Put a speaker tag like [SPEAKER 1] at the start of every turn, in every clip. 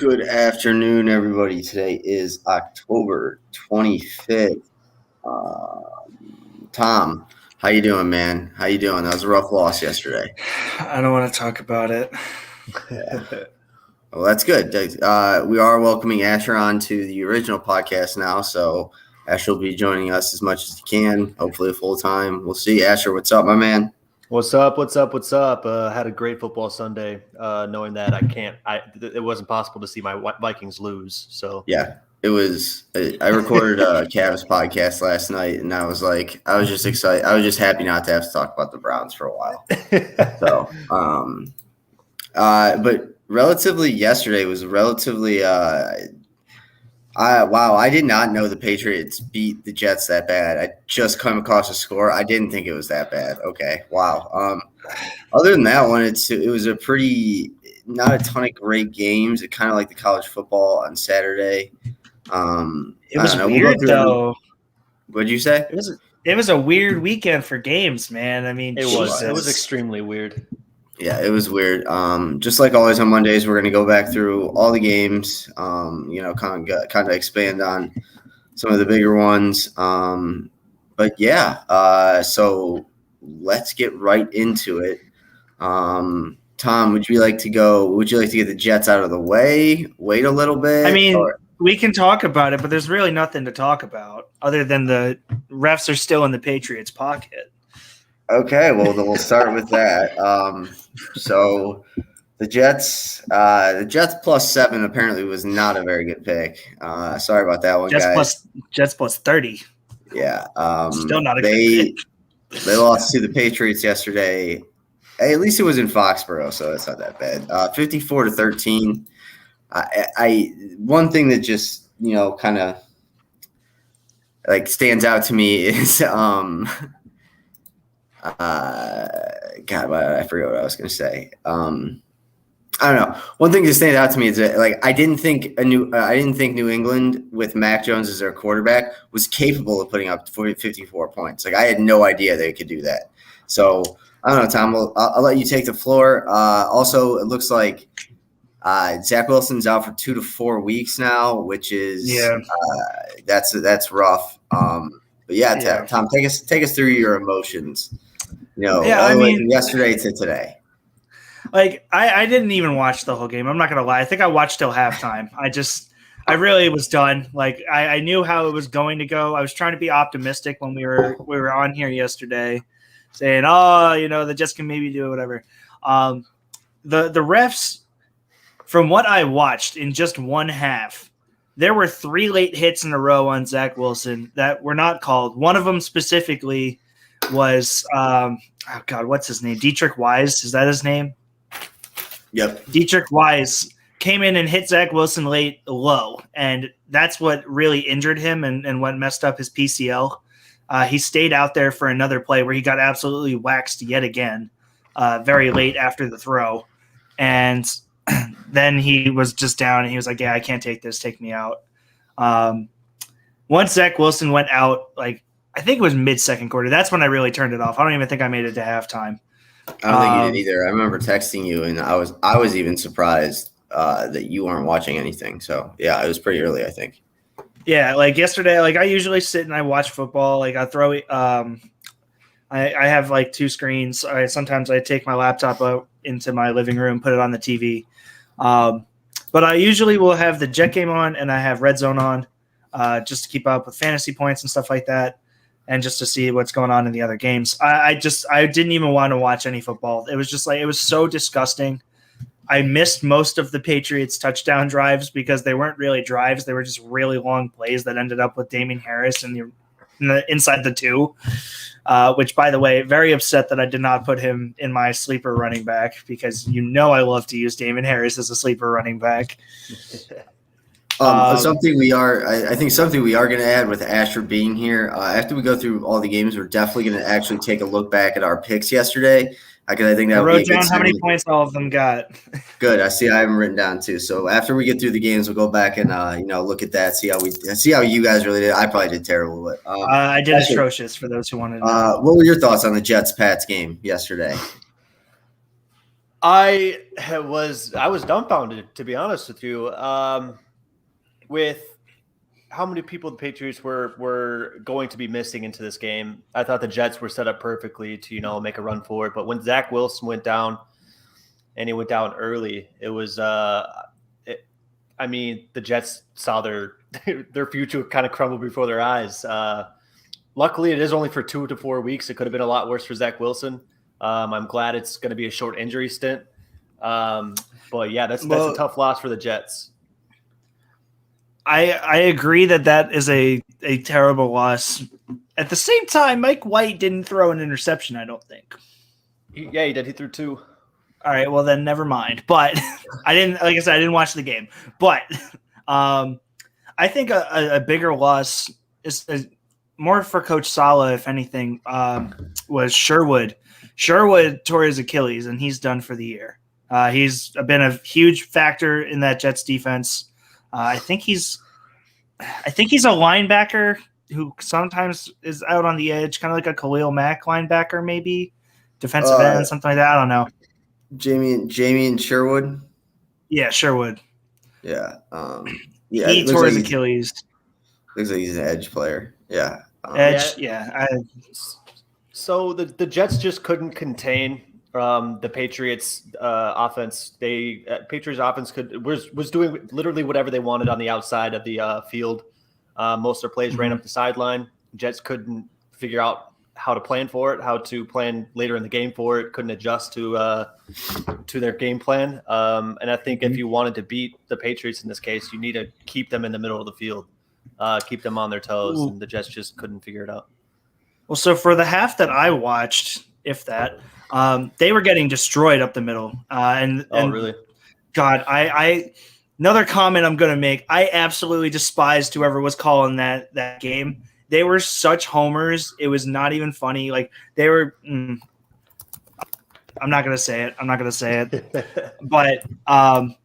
[SPEAKER 1] Good afternoon, everybody. Today is October 25th. Tom, how you doing, man? How you doing? That was a rough loss yesterday.
[SPEAKER 2] I don't want to talk about it.
[SPEAKER 1] Yeah. Well, that's good. We are welcoming Asher on to the original podcast now, so Asher will be joining us as much as he can, hopefully full time. We'll see. Asher, what's up, my man?
[SPEAKER 3] What's up? Had a great football Sunday, knowing that it wasn't possible to see my Vikings lose. So
[SPEAKER 1] yeah, it was. I recorded a Cavs podcast last night, and I was just excited. I was just happy not to have to talk about the Browns for a while. So, but relatively yesterday was relatively. I did not know the Patriots beat the Jets that bad. I just come across a score. I didn't think it was that bad. Okay, wow. Other than that one, it was a pretty not a ton of great games. It kind of like the college football on Saturday.
[SPEAKER 2] It was weird though.
[SPEAKER 1] What'd you say?
[SPEAKER 2] It was a weird weekend for games, man. I mean,
[SPEAKER 3] it was extremely weird.
[SPEAKER 1] Yeah, it was weird. Just like always on Mondays, we're going to go back through all the games, kind of expand on some of the bigger ones. But yeah, so let's get right into it. Tom, would you like to get the Jets out of the way? Wait a little bit?
[SPEAKER 2] I mean, we can talk about it, but there's really nothing to talk about other than the refs are still in the Patriots' pocket.
[SPEAKER 1] Okay, well, then we'll start with that. So the Jets +7 apparently was not a very good pick. Sorry about that one, guys.
[SPEAKER 2] Jets +30.
[SPEAKER 1] Yeah.
[SPEAKER 2] Still not a good pick.
[SPEAKER 1] They lost to the Patriots yesterday. Hey, at least it was in Foxborough, so it's not that bad. 54-13. One thing that just, kind of like stands out to me is God, I forgot what I was going to say. I don't know. One thing that stands out to me is that, I didn't think New England with Mac Jones as their quarterback was capable of putting up 54 points. I had no idea they could do that. So I don't know, Tom. I'll let you take the floor. Also, it looks like Zach Wilson's out for 2 to 4 weeks now, which is that's rough. But yeah, Tom, take us through your emotions. From yesterday to today.
[SPEAKER 2] I didn't even watch the whole game. I'm not gonna lie. I think I watched till halftime. I really was done. I knew how it was going to go. I was trying to be optimistic when we were on here yesterday, saying, the Jets can maybe do it, whatever. The refs, from what I watched in just one half, there were 3 late hits in a row on Zach Wilson that were not called. One of them specifically was what's his name? Dietrich Wise. Is that his name?
[SPEAKER 1] Yep.
[SPEAKER 2] Dietrich Wise came in and hit Zach Wilson late low, and that's what really injured him and what messed up his PCL. He stayed out there for another play where he got absolutely waxed yet again very late after the throw. And then he was just down, and he was like, yeah, I can't take this. Take me out. Once Zach Wilson went out, I think it was mid-second quarter. That's when I really turned it off. I don't even think I made it to halftime.
[SPEAKER 1] I don't think you did either. I remember texting you, and I was even surprised that you weren't watching anything. So, yeah, it was pretty early, I think.
[SPEAKER 2] Yeah, yesterday, I usually sit and I watch football. I throw I have 2 screens. Sometimes I take my laptop out into my living room, put it on the TV. But I usually will have the Jet game on, and I have Red Zone on just to keep up with fantasy points and stuff like that, and just to see what's going on in the other games. I didn't even want to watch any football. It was just it was so disgusting. I missed most of the Patriots touchdown drives because they weren't really drives. They were just really long plays that ended up with Damien Harris in the inside the 2, which, by the way, very upset that I did not put him in my sleeper running back because I love to use Damien Harris as a sleeper running back.
[SPEAKER 1] Something we are going to add with Asher being here, after we go through all the games, we're definitely going to actually take a look back at our picks yesterday. Because I think that
[SPEAKER 2] would be a good down how many points all of them got.
[SPEAKER 1] Good. I see. I have them written down too. So after we get through the games, we'll go back and look at that. See how you guys really did. I probably did terrible, but
[SPEAKER 2] I did atrocious for those who wanted to know.
[SPEAKER 1] What were your thoughts on the Jets-Pats game yesterday?
[SPEAKER 3] I was dumbfounded, to be honest with you, with how many people the Patriots were going to be missing into this game. I thought the Jets were set up perfectly to make a run for it, but when Zach Wilson went down, and he went down early, it was the Jets saw their future kind of crumble before their eyes. Luckily, it is only for 2 to 4 weeks. It could have been a lot worse for Zach Wilson. I'm glad it's going to be a short injury stint. But yeah, that's a tough loss for the Jets.
[SPEAKER 2] I agree that is a terrible loss. At the same time, Mike White didn't throw an interception, I don't think.
[SPEAKER 3] He did. He threw 2.
[SPEAKER 2] All right, well then never mind. But I didn't watch the game. But I think a bigger loss is more for Coach Saleh, if anything, was Sherwood. Sherwood tore his Achilles, and he's done for the year. He's been a huge factor in that Jets defense. I think he's a linebacker who sometimes is out on the edge, kind of like a Khalil Mack linebacker, maybe defensive end, something like that. I don't know.
[SPEAKER 1] Jamie and Sherwood.
[SPEAKER 2] Yeah, Sherwood.
[SPEAKER 1] Yeah.
[SPEAKER 2] He tore his Achilles.
[SPEAKER 1] Looks like he's an edge player. Yeah.
[SPEAKER 2] Edge. Yeah.
[SPEAKER 3] So the Jets just couldn't contain the Patriots offense. Patriots offense was doing literally whatever they wanted on the outside of the field. Most of their plays ran up the sideline. Jets couldn't figure out how to plan for it, how to plan later in the game for it. Couldn't adjust to their game plan. And I think if you wanted to beat the Patriots in this case, you need to keep them in the middle of the field, keep them on their toes. And the Jets just couldn't figure it out.
[SPEAKER 2] Well, so for the half that I watched, if that, they were getting destroyed up the middle. And
[SPEAKER 3] really?
[SPEAKER 2] God, I another comment I'm going to make. I absolutely despised whoever was calling that game. They were such homers. It was not even funny. Like they were. I'm not going to say it. But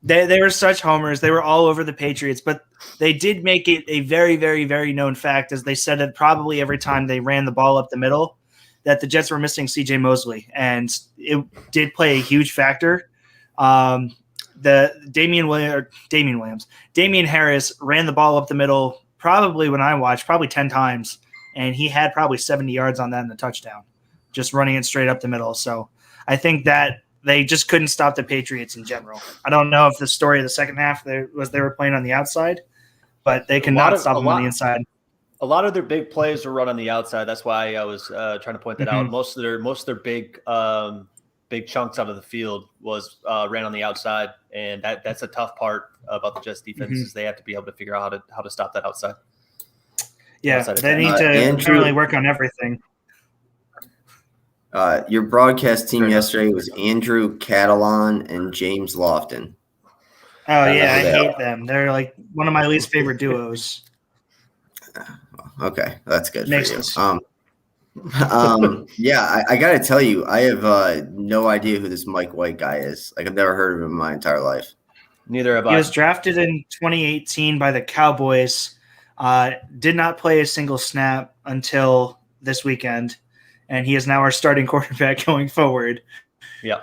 [SPEAKER 2] they were such homers. They were all over the Patriots. But they did make it a very, very, very known fact, as they said it probably every time they ran the ball up the middle, that the Jets were missing C.J. Mosley, and it did play a huge factor. Damian Harris ran the ball up the middle probably when I watched probably 10 times, and he had probably 70 yards on that in the touchdown, just running it straight up the middle. So I think that they just couldn't stop the Patriots in general. I don't know if the story of the second half they were playing on the outside, but they could not stop them on the inside.
[SPEAKER 3] A lot of their big plays were run on the outside. That's why I was trying to point that out. Most of their big chunks out of the field was ran on the outside, and that's a tough part about the Jets defense is they have to be able to figure out how to stop that outside.
[SPEAKER 2] Yeah, they need to apparently work on everything.
[SPEAKER 1] Your broadcast team yesterday was Andrew Catalan and James Lofton.
[SPEAKER 2] Oh yeah, I hate them. They're like one of my least favorite duos.
[SPEAKER 1] Okay, that's good
[SPEAKER 2] Makes
[SPEAKER 1] for you.
[SPEAKER 2] sense.
[SPEAKER 1] Yeah, I got to tell you, I have no idea who this Mike White guy is. Like, I've never heard of him in my entire life.
[SPEAKER 3] Neither have I.
[SPEAKER 2] He was drafted in 2018 by the Cowboys. Did not play a single snap until this weekend, and he is now our starting quarterback going forward.
[SPEAKER 3] Yeah.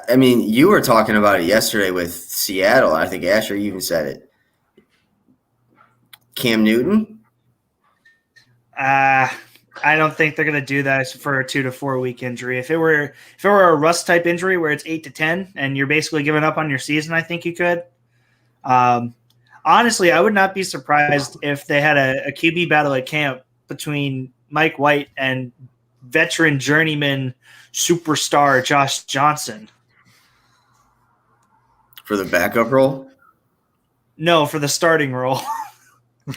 [SPEAKER 1] I mean, you were talking about it yesterday with Seattle. I think Asher even said it. Cam Newton?
[SPEAKER 2] I don't think they're going to do that for a 2 to 4 week injury. If it were a rust type injury where it's 8 to 10 and you're basically giving up on your season, I think you could. Honestly, I would not be surprised if they had a QB battle at camp between Mike White and veteran journeyman superstar Josh Johnson.
[SPEAKER 1] For the backup role?
[SPEAKER 2] No, for the starting role.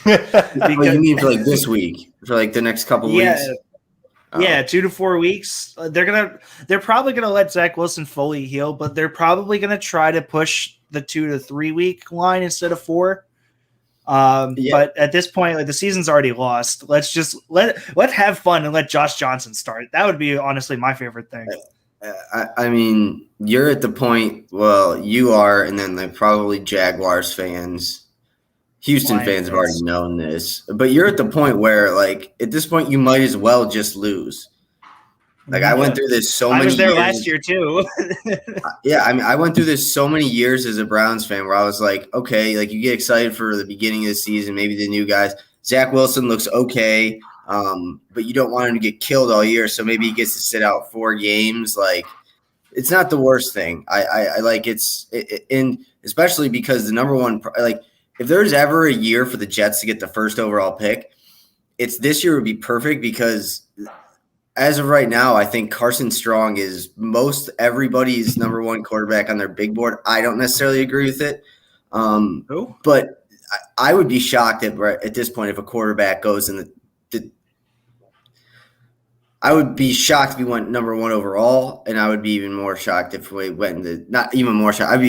[SPEAKER 1] Oh, you mean for like this week? For like the next couple weeks?
[SPEAKER 2] Yeah, 2 to 4 weeks. They're probably gonna let Zach Wilson fully heal, but they're probably gonna try to push the 2 to 3 week line instead of 4. But at this point, like the season's already lost. Let's just let's have fun and let Josh Johnson start. That would be honestly my favorite thing.
[SPEAKER 1] I mean, you're at the point. Well, you are, and then like probably Jaguars fans. Houston fans have already known this, but you're at the point where, like, at this point, you might as well just lose. Like I went through this so many years.
[SPEAKER 2] I was there last year too.
[SPEAKER 1] Yeah, I mean, I went through this so many years as a Browns fan where I was like, okay, like you get excited for the beginning of the season, maybe the new guys. Zach Wilson looks okay, but you don't want him to get killed all year, so maybe he gets to sit out 4 games. Like, it's not the worst thing. I like and especially because the number one, like, if there's ever a year for the Jets to get the first overall pick, it's this year would be perfect because as of right now, I think Carson Strong is most everybody's number one quarterback on their big board. I don't necessarily agree with it, but I would be shocked at this point if a quarterback goes in the I would be shocked if we went number 1 overall, and I would be even more shocked if we went in not even more shocked. I'd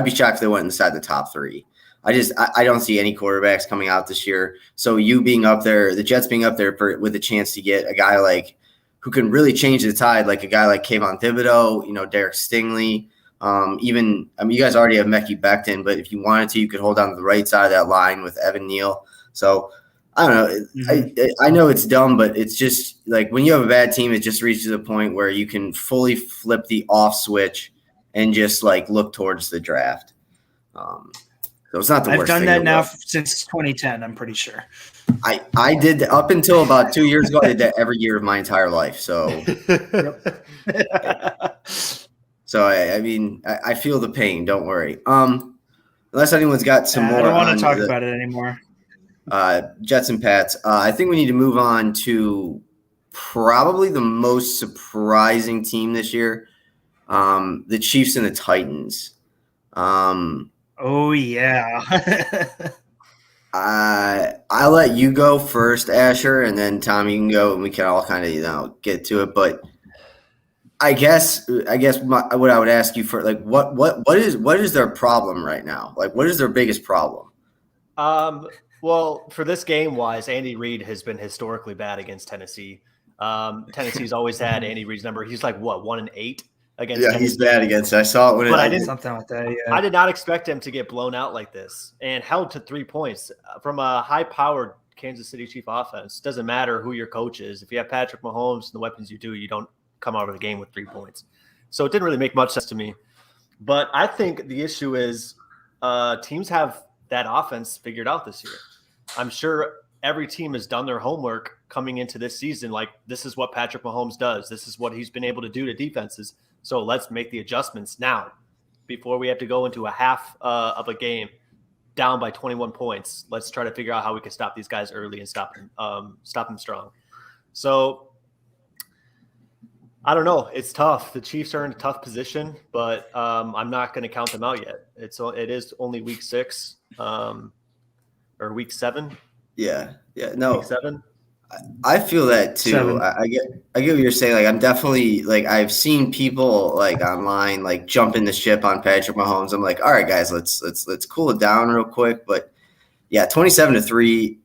[SPEAKER 1] be shocked if they went inside the top 3. I don't see any quarterbacks coming out this year. So you being up there, the Jets being up there with a chance to get a guy like who can really change the tide, like a guy like Kayvon Thibodeau, Derek Stingley, you guys already have Mekhi Becton, but if you wanted to, you could hold on to the right side of that line with Evan Neal. So I don't know. Mm-hmm. I know it's dumb, but it's just like when you have a bad team, it just reaches a point where you can fully flip the off switch and just like look towards the draft. So it's not the worst.
[SPEAKER 2] I've done that now since 2010. I'm pretty sure.
[SPEAKER 1] I did up until about 2 years ago. I did that every year of my entire life. So, so I mean, I feel the pain. Don't worry. Unless anyone's got some more.
[SPEAKER 2] I don't want to talk about it anymore.
[SPEAKER 1] Jets and Pats. I think we need to move on to probably the most surprising team this year, the Chiefs and the Titans.
[SPEAKER 2] Oh yeah.
[SPEAKER 1] I'll let you go first, Asher, and then Tom, you can go, and we can all kind of get to it. But I guess what I would ask you for, like, what is their problem right now? Like, what is their biggest problem?
[SPEAKER 3] Well, for this game wise, Andy Reid has been historically bad against Tennessee. Tennessee's always had Andy Reid's number. He's like 1-8 against. Yeah,
[SPEAKER 1] Tennessee. He's bad against it. I saw it when
[SPEAKER 3] I did something like that. Yeah. I did not expect him to get blown out like this and held to 3 points from a high-powered Kansas City Chief offense. Doesn't matter who your coach is. If you have Patrick Mahomes and the weapons you do, you don't come out of the game with 3 points. So it didn't really make much sense to me. But I think the issue is teams have that offense figured out this year. I'm sure every team has done their homework coming into this season. Like, this is what Patrick Mahomes does. This is what he's been able to do to defenses. So let's make the adjustments now before we have to go into a half of a game down by 21 points. Let's try to figure out how we can stop these guys early and stop them strong. So I don't know. It's tough. The Chiefs are in a tough position, but I'm not going to count them out yet. It is only week 6 or week 7.
[SPEAKER 1] Yeah. No.
[SPEAKER 3] Week 7.
[SPEAKER 1] I feel that too. I get what you're saying. Like, I'm definitely, like, I've seen people like online like jump in the ship on Patrick Mahomes. I'm like, all right, guys, let's cool it down real quick. But yeah, 27-3.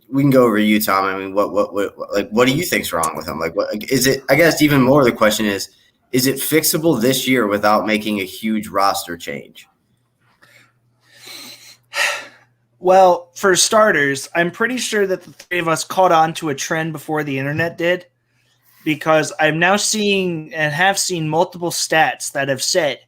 [SPEAKER 1] We can go over you, Tom. I mean, what do you think's wrong with him? Like, what is it? I guess even more of the question is it fixable this year without making a huge roster change?
[SPEAKER 2] Well, for starters, I'm pretty sure that the 3 of us caught on to a trend before the internet did, because I'm now seeing and have seen multiple stats that have said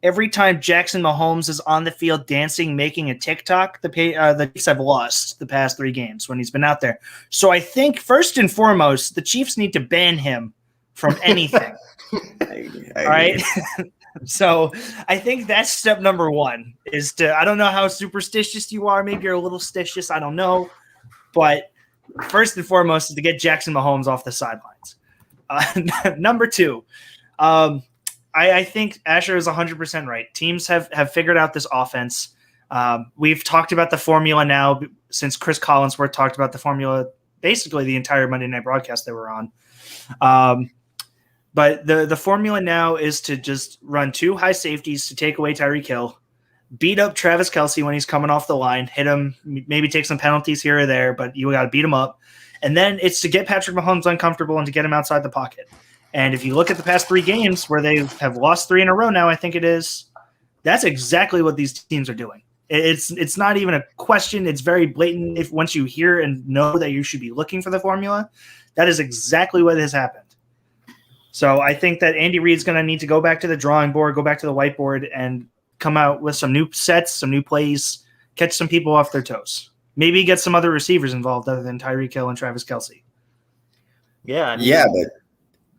[SPEAKER 2] every time Jackson Mahomes is on the field dancing, making a TikTok, the Chiefs have lost the past 3 games when he's been out there. So I think first and foremost, the Chiefs need to ban him from anything. All right. So I think that's step number 1 is I don't know how superstitious you are. Maybe you're a little stitious. I don't know. But first and foremost is to get Jackson Mahomes off the sidelines. Number 2, I think Asher is 100% right. Teams have figured out this offense. We've talked about the formula now since Chris Collinsworth talked about the formula basically the entire Monday night broadcast they were on. But the formula now is to just run 2 high safeties to take away Tyreek Hill, beat up Travis Kelce when he's coming off the line, hit him, maybe take some penalties here or there, but you got to beat him up. And then it's to get Patrick Mahomes uncomfortable and to get him outside the pocket. And if you look at the past 3 games where they have lost 3 in a row now, I think it is, that's exactly what these teams are doing. It's not even a question. It's very blatant. If once you hear and know that you should be looking for the formula, that is exactly what has happened. So I think that Andy Reid's going to need to go back to the drawing board, go back to the whiteboard, and come out with some new sets, some new plays, catch some people off their toes. Maybe get some other receivers involved other than Tyreek Hill and Travis Kelce.
[SPEAKER 3] Yeah,
[SPEAKER 1] but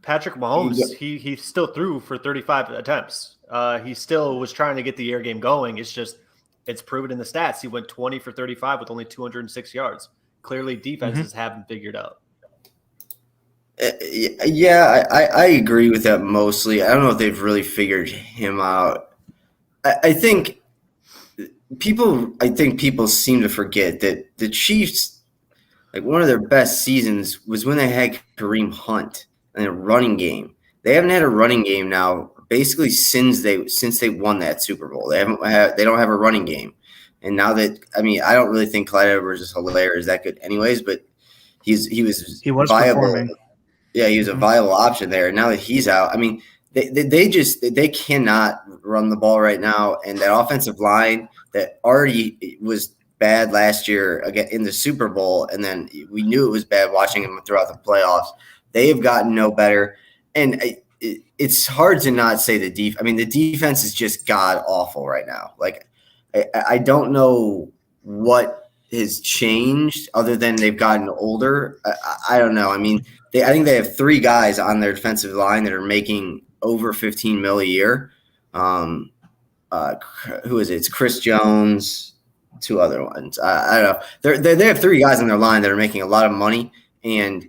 [SPEAKER 3] Patrick Mahomes, he still threw for 35 attempts. He still was trying to get the air game going. It's proven in the stats. He went 20 for 35 with only 206 yards. Clearly, defenses haven't figured out.
[SPEAKER 1] Yeah, I agree with that mostly. I don't know if they've really figured him out. I think people seem to forget that the Chiefs, like one of their best seasons was when they had Kareem Hunt and a running game. They haven't had a running game now basically since they won that Super Bowl. They don't have a running game. And now that I don't really think Clyde Edwards is hilarious that good anyways, but he was viable.
[SPEAKER 2] Performing.
[SPEAKER 1] Yeah, he was a viable option there. Now that he's out, they cannot run the ball right now, and that offensive line that already was bad last year again in the Super Bowl, and then we knew it was bad watching them throughout the playoffs. They have gotten no better, and it's hard to not say the defense. The defense is just god awful right now. Like I don't know what has changed other than they've gotten older. I don't know. I think they have 3 guys on their defensive line that are making over $15 million a year. Who is it? It's Chris Jones, 2 other ones. I don't know. They have 3 guys on their line that are making a lot of money, and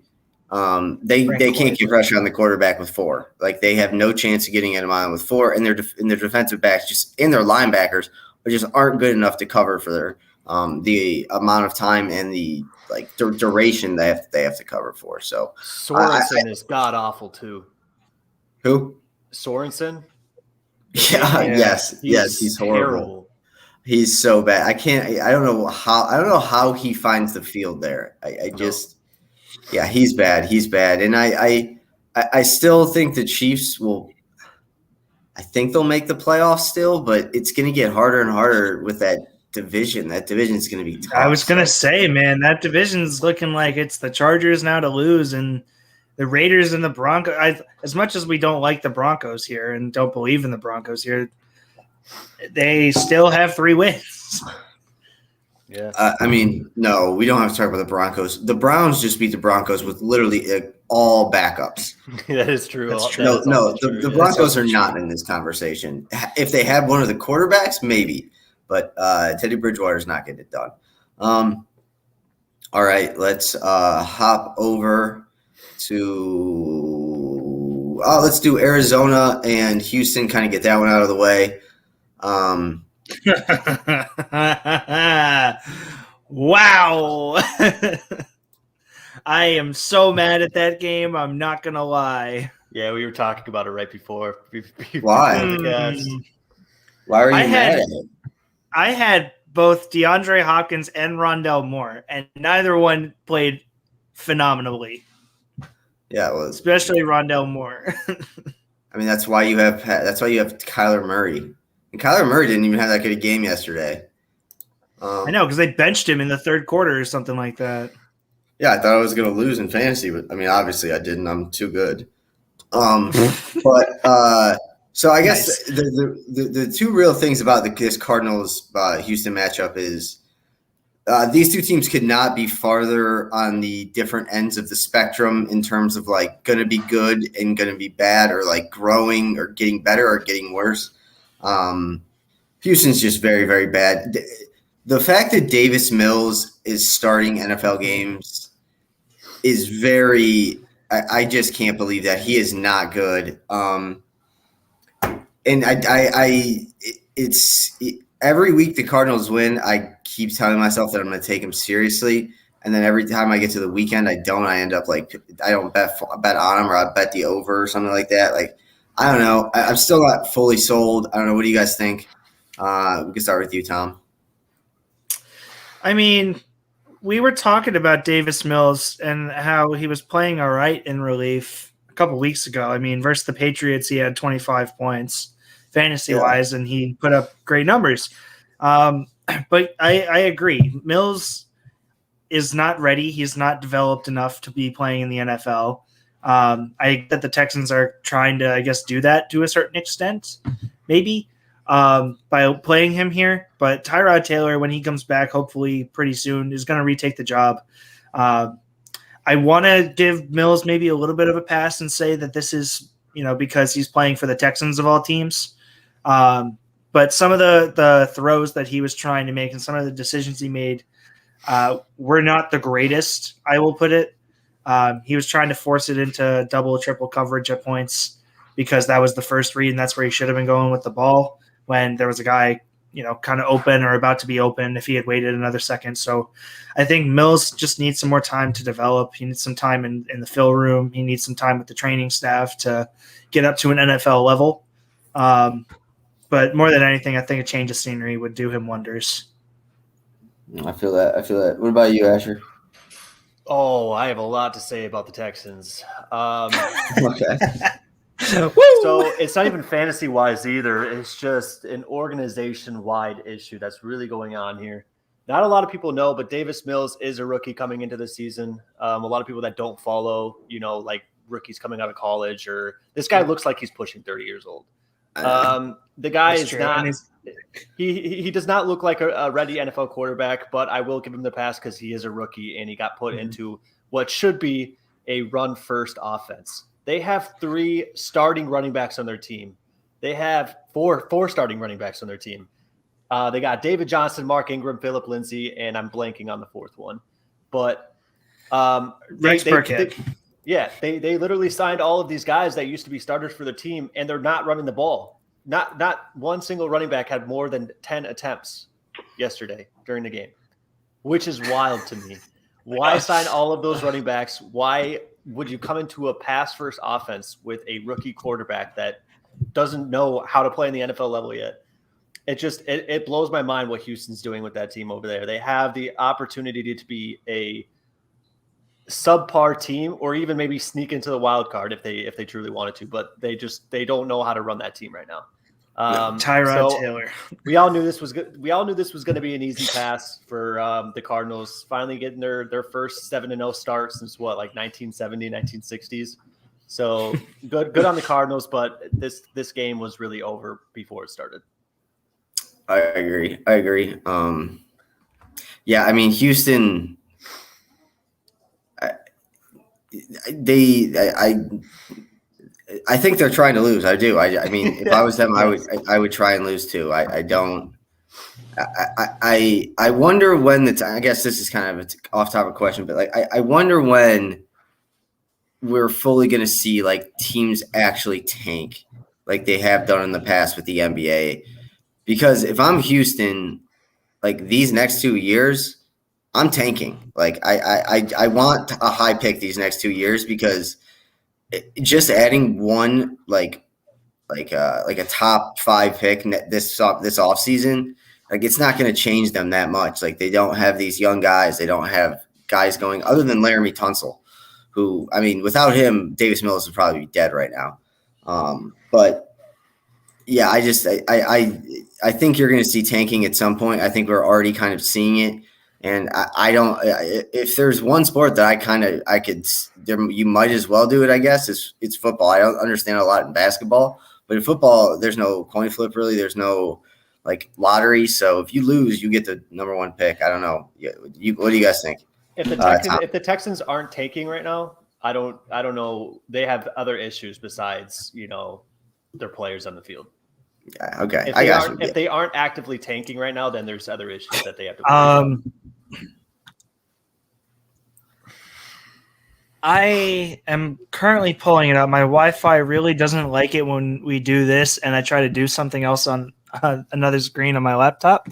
[SPEAKER 1] they can't get pressure on the quarterback with 4. Like they have no chance of getting him on with 4, and their defensive backs and their linebackers just aren't good enough to cover for their the amount of time and the duration they have to cover for. So
[SPEAKER 3] Sorensen is god awful too.
[SPEAKER 1] Who?
[SPEAKER 3] Sorensen?
[SPEAKER 1] Yeah. Yes, he's horrible.
[SPEAKER 3] Terrible.
[SPEAKER 1] He's so bad. I don't know how he finds the field there. He's bad. He's bad. And I still think the Chiefs will. I think they'll make the playoffs still, but it's going to get harder and harder with that division. That division is going to be tough.
[SPEAKER 2] I was going to say, man, that division's looking like it's the Chargers now to lose, and the Raiders and the Broncos. As much as we don't like the Broncos here and don't believe in the Broncos here, they still have 3 wins.
[SPEAKER 3] Yeah.
[SPEAKER 1] No, we don't have to talk about the Broncos. The Browns just beat the Broncos with literally all backups.
[SPEAKER 3] That is true.
[SPEAKER 1] The Broncos are not in this conversation. If they had one of the quarterbacks, maybe. But Teddy Bridgewater's not getting it done. All right, let's hop over to let's do Arizona and Houston, kind of get that one out of the way.
[SPEAKER 2] Wow. I am so mad at that game. I'm not going to lie.
[SPEAKER 3] Yeah, we were talking about it right before.
[SPEAKER 1] Why? Why are you mad at it?
[SPEAKER 2] I had both DeAndre Hopkins and Rondell Moore, and neither one played phenomenally.
[SPEAKER 1] Yeah, it was.
[SPEAKER 2] Especially Rondell Moore.
[SPEAKER 1] That's why you have Kyler Murray. And Kyler Murray didn't even have that good a game yesterday.
[SPEAKER 2] I know, because they benched him in the 3rd quarter or something like that.
[SPEAKER 1] Yeah, I thought I was going to lose in fantasy, but obviously I didn't. I'm too good. So I guess the 2 real things about this Cardinals Houston matchup is these 2 teams could not be farther on the different ends of the spectrum in terms of going to be good and going to be bad, or growing or getting better or getting worse. Houston's just very, very bad. The fact that Davis Mills is starting NFL games is very – I just can't believe that. He is not good. And it's every week the Cardinals win, I keep telling myself that I'm going to take them seriously. And then every time I get to the weekend, I don't. I end up I don't bet on them, or I bet the over or something like that. I don't know. I'm still not fully sold. I don't know. What do you guys think? We can start with you, Tom.
[SPEAKER 2] We were talking about Davis Mills and how he was playing all right in relief a couple weeks ago. Versus the Patriots, he had 25 points fantasy-wise, and he put up great numbers. But I agree. Mills is not ready. He's not developed enough to be playing in the NFL. I get that the Texans are trying to, I guess, do that to a certain extent, maybe, by playing him here. But Tyrod Taylor, when he comes back, hopefully pretty soon, is going to retake the job. I want to give Mills maybe a little bit of a pass and say that this is, because he's playing for the Texans of all teams. But some of the throws that he was trying to make and some of the decisions he made were not the greatest, I will put it. He was trying to force it into double, triple coverage at points because that was the first read, and that's where he should have been going with the ball when there was a guy, kind of open or about to be open if he had waited another second. So I think Mills just needs some more time to develop. He needs some time in the fill room. He needs some time with the training staff to get up to an NFL level. But more than anything, I think a change of scenery would do him wonders.
[SPEAKER 1] I feel that. What about you, Asher?
[SPEAKER 3] Oh, I have a lot to say about the Texans.
[SPEAKER 1] Okay.
[SPEAKER 3] So it's not even fantasy-wise either. It's just an organization-wide issue that's really going on here. Not a lot of people know, but Davis Mills is a rookie coming into the season. A lot of people that don't follow, like rookies coming out of college, or this guy looks like he's pushing 30 years old. The guy is not – he does not look like a ready NFL quarterback, but I will give him the pass because he is a rookie and he got put into what should be a run-first offense. They have 3 starting running backs on their team. They have four starting running backs on their team. They got David Johnson, Mark Ingram, Phillip Lindsay, and I'm blanking on the 4th one. But they literally signed all of these guys that used to be starters for their team, and they're not running the ball. Not one single running back had more than 10 attempts yesterday during the game, which is wild to me. Why sign all of those running backs? Why would you come into a pass-first offense with a rookie quarterback that doesn't know how to play in the NFL level yet? It blows my mind what Houston's doing with that team over there. They have the opportunity to be a subpar team, or even maybe sneak into the wild card if they truly wanted to, but they don't know how to run that team right now.
[SPEAKER 2] Tyrod Taylor.
[SPEAKER 3] We all knew this was good. We all knew this was going to be an easy pass for the Cardinals, finally getting their first 7-0 start since like 1970, 1960s. So good on the Cardinals, but this game was really over before it started.
[SPEAKER 1] I agree. Yeah, I mean Houston. I think they're trying to lose. I do. I mean, if I was them, I would try and lose too. I don't. I wonder when I guess this is kind of an off-topic question, but like I wonder when we're fully going to see like teams actually tank like they have done in the past with the NBA. Because if I'm Houston, like these next 2 years, I'm tanking. Like I want a high pick these next 2 years because just adding one like a top 5 pick this offseason, like it's not going to change them that much. Like they don't have these young guys. They don't have guys going other than Laramie Tunsil, who, I mean, without him, Davis Mills would probably be dead right now. But yeah, I think you're going to see tanking at some point. I think we're already kind of seeing it. And I don't. If there's one sport that you might as well do it. I guess it's football. I don't understand a lot in basketball, but in football, there's no coin flip really. There's no like lottery. So if you lose, you get the number 1 pick. I don't know. What do you guys think?
[SPEAKER 3] If the Texans aren't taking right now, I don't know. They have other issues besides their players on the field.
[SPEAKER 1] Yeah, okay.
[SPEAKER 3] If they aren't actively tanking right now, then there's other issues that they have to worry about.
[SPEAKER 2] I am currently pulling it up. My Wi-Fi really doesn't like it when we do this, and I try to do something else on another screen on my laptop.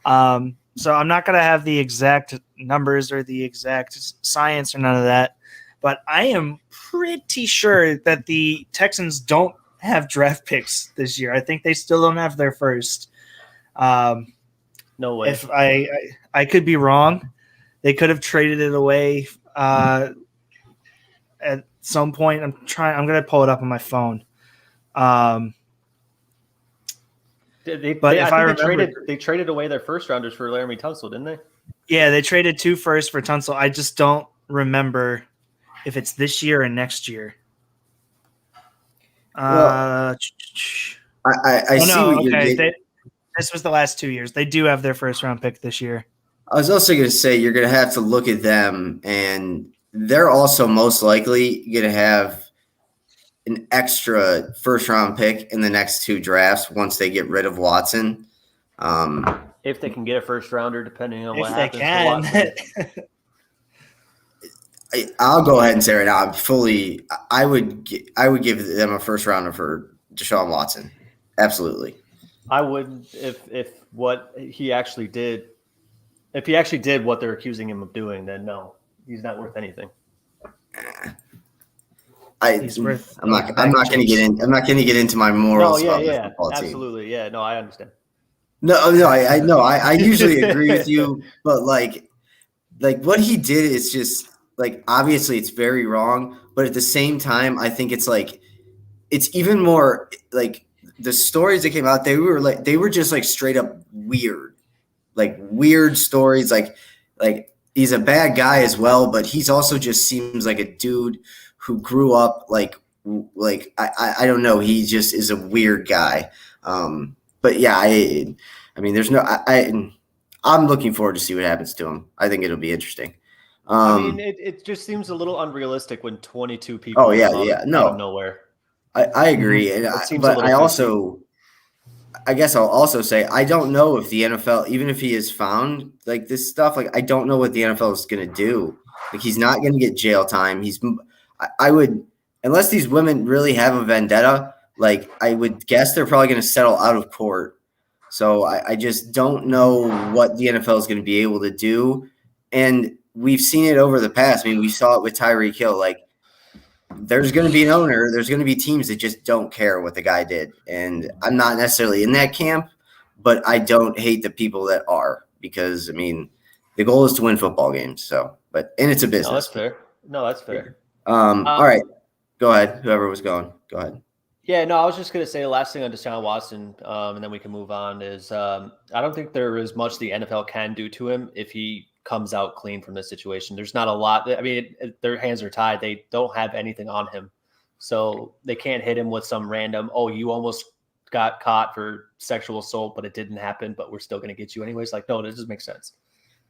[SPEAKER 2] So I'm not going to have the exact numbers or the exact science or none of that, but I am pretty sure that the Texans don't have draft picks this year. I think they still don't have their first.
[SPEAKER 3] No way.
[SPEAKER 2] If I could be wrong, they could have traded it away at some point. I'm going to pull it up on my phone.
[SPEAKER 3] They traded away their first rounders for Laramie Tunsil, didn't they?
[SPEAKER 2] Yeah, they traded 2 firsts for Tunsil. I just don't remember if it's this year or next year.
[SPEAKER 1] Well, I see what you're getting.
[SPEAKER 2] This was the last 2 years. They do have their first round pick this year.
[SPEAKER 1] I was also going to say you're going to have to look at them, and they're also most likely going to have an extra first round pick in the next 2 drafts once they get rid of Watson.
[SPEAKER 3] If they can get a first rounder, depending on
[SPEAKER 2] If
[SPEAKER 3] what
[SPEAKER 2] they
[SPEAKER 3] happens to Watson.
[SPEAKER 1] I'll go ahead and say right now, I would give them a first rounder for Deshaun Watson. Absolutely.
[SPEAKER 3] I wouldn't if what he actually did, if he actually did what they're accusing him of doing, then no, he's not worth anything.
[SPEAKER 1] I'm not going to get in. I'm not going to get into my morals.
[SPEAKER 3] No, yeah, absolutely, yeah. No, I understand.
[SPEAKER 1] No, I know. I usually agree with you, but like what he did is just like obviously it's very wrong, but at the same time, I think it's like it's even more like the stories that came out. They were just like straight up weird, like weird stories. Like he's a bad guy as well, but he's also just seems like a dude who grew up like I don't know. He just is a weird guy. But yeah, I mean, there's no. I'm looking forward to see what happens to him. I think it'll be interesting.
[SPEAKER 3] I mean, it just seems a little unrealistic when 22 people.
[SPEAKER 1] Oh yeah, no,
[SPEAKER 3] out of nowhere.
[SPEAKER 1] I agree, but I guess I'll also say I don't know if the NFL, even if he is found like this stuff, like I don't know what the NFL is going to do. Like he's not going to get jail time. I would, unless these women really have a vendetta. Like I would guess they're probably going to settle out of court. So I just don't know what the NFL is going to be able to do. And we've seen it over the past. I mean, we saw it with Tyreek Hill. Like there's going to be an owner. There's going to be teams that just don't care what the guy did. And I'm not necessarily in that camp, but I don't hate the people that are because, I mean, the goal is to win football games. So, and it's a business.
[SPEAKER 3] No, that's fair.
[SPEAKER 1] All right. Go ahead. Whoever was going, go ahead.
[SPEAKER 3] Yeah, no, I was just going to say the last thing on Deshaun Watson, and then we can move on, is I don't think there is much the NFL can do to him if he comes out clean from this situation. There's not a lot. I mean, their hands are tied. They don't have anything on him. So they can't hit him with some random, you almost got caught for sexual assault, but it didn't happen, but we're still going to get you anyways. Like, no, this doesn't make sense.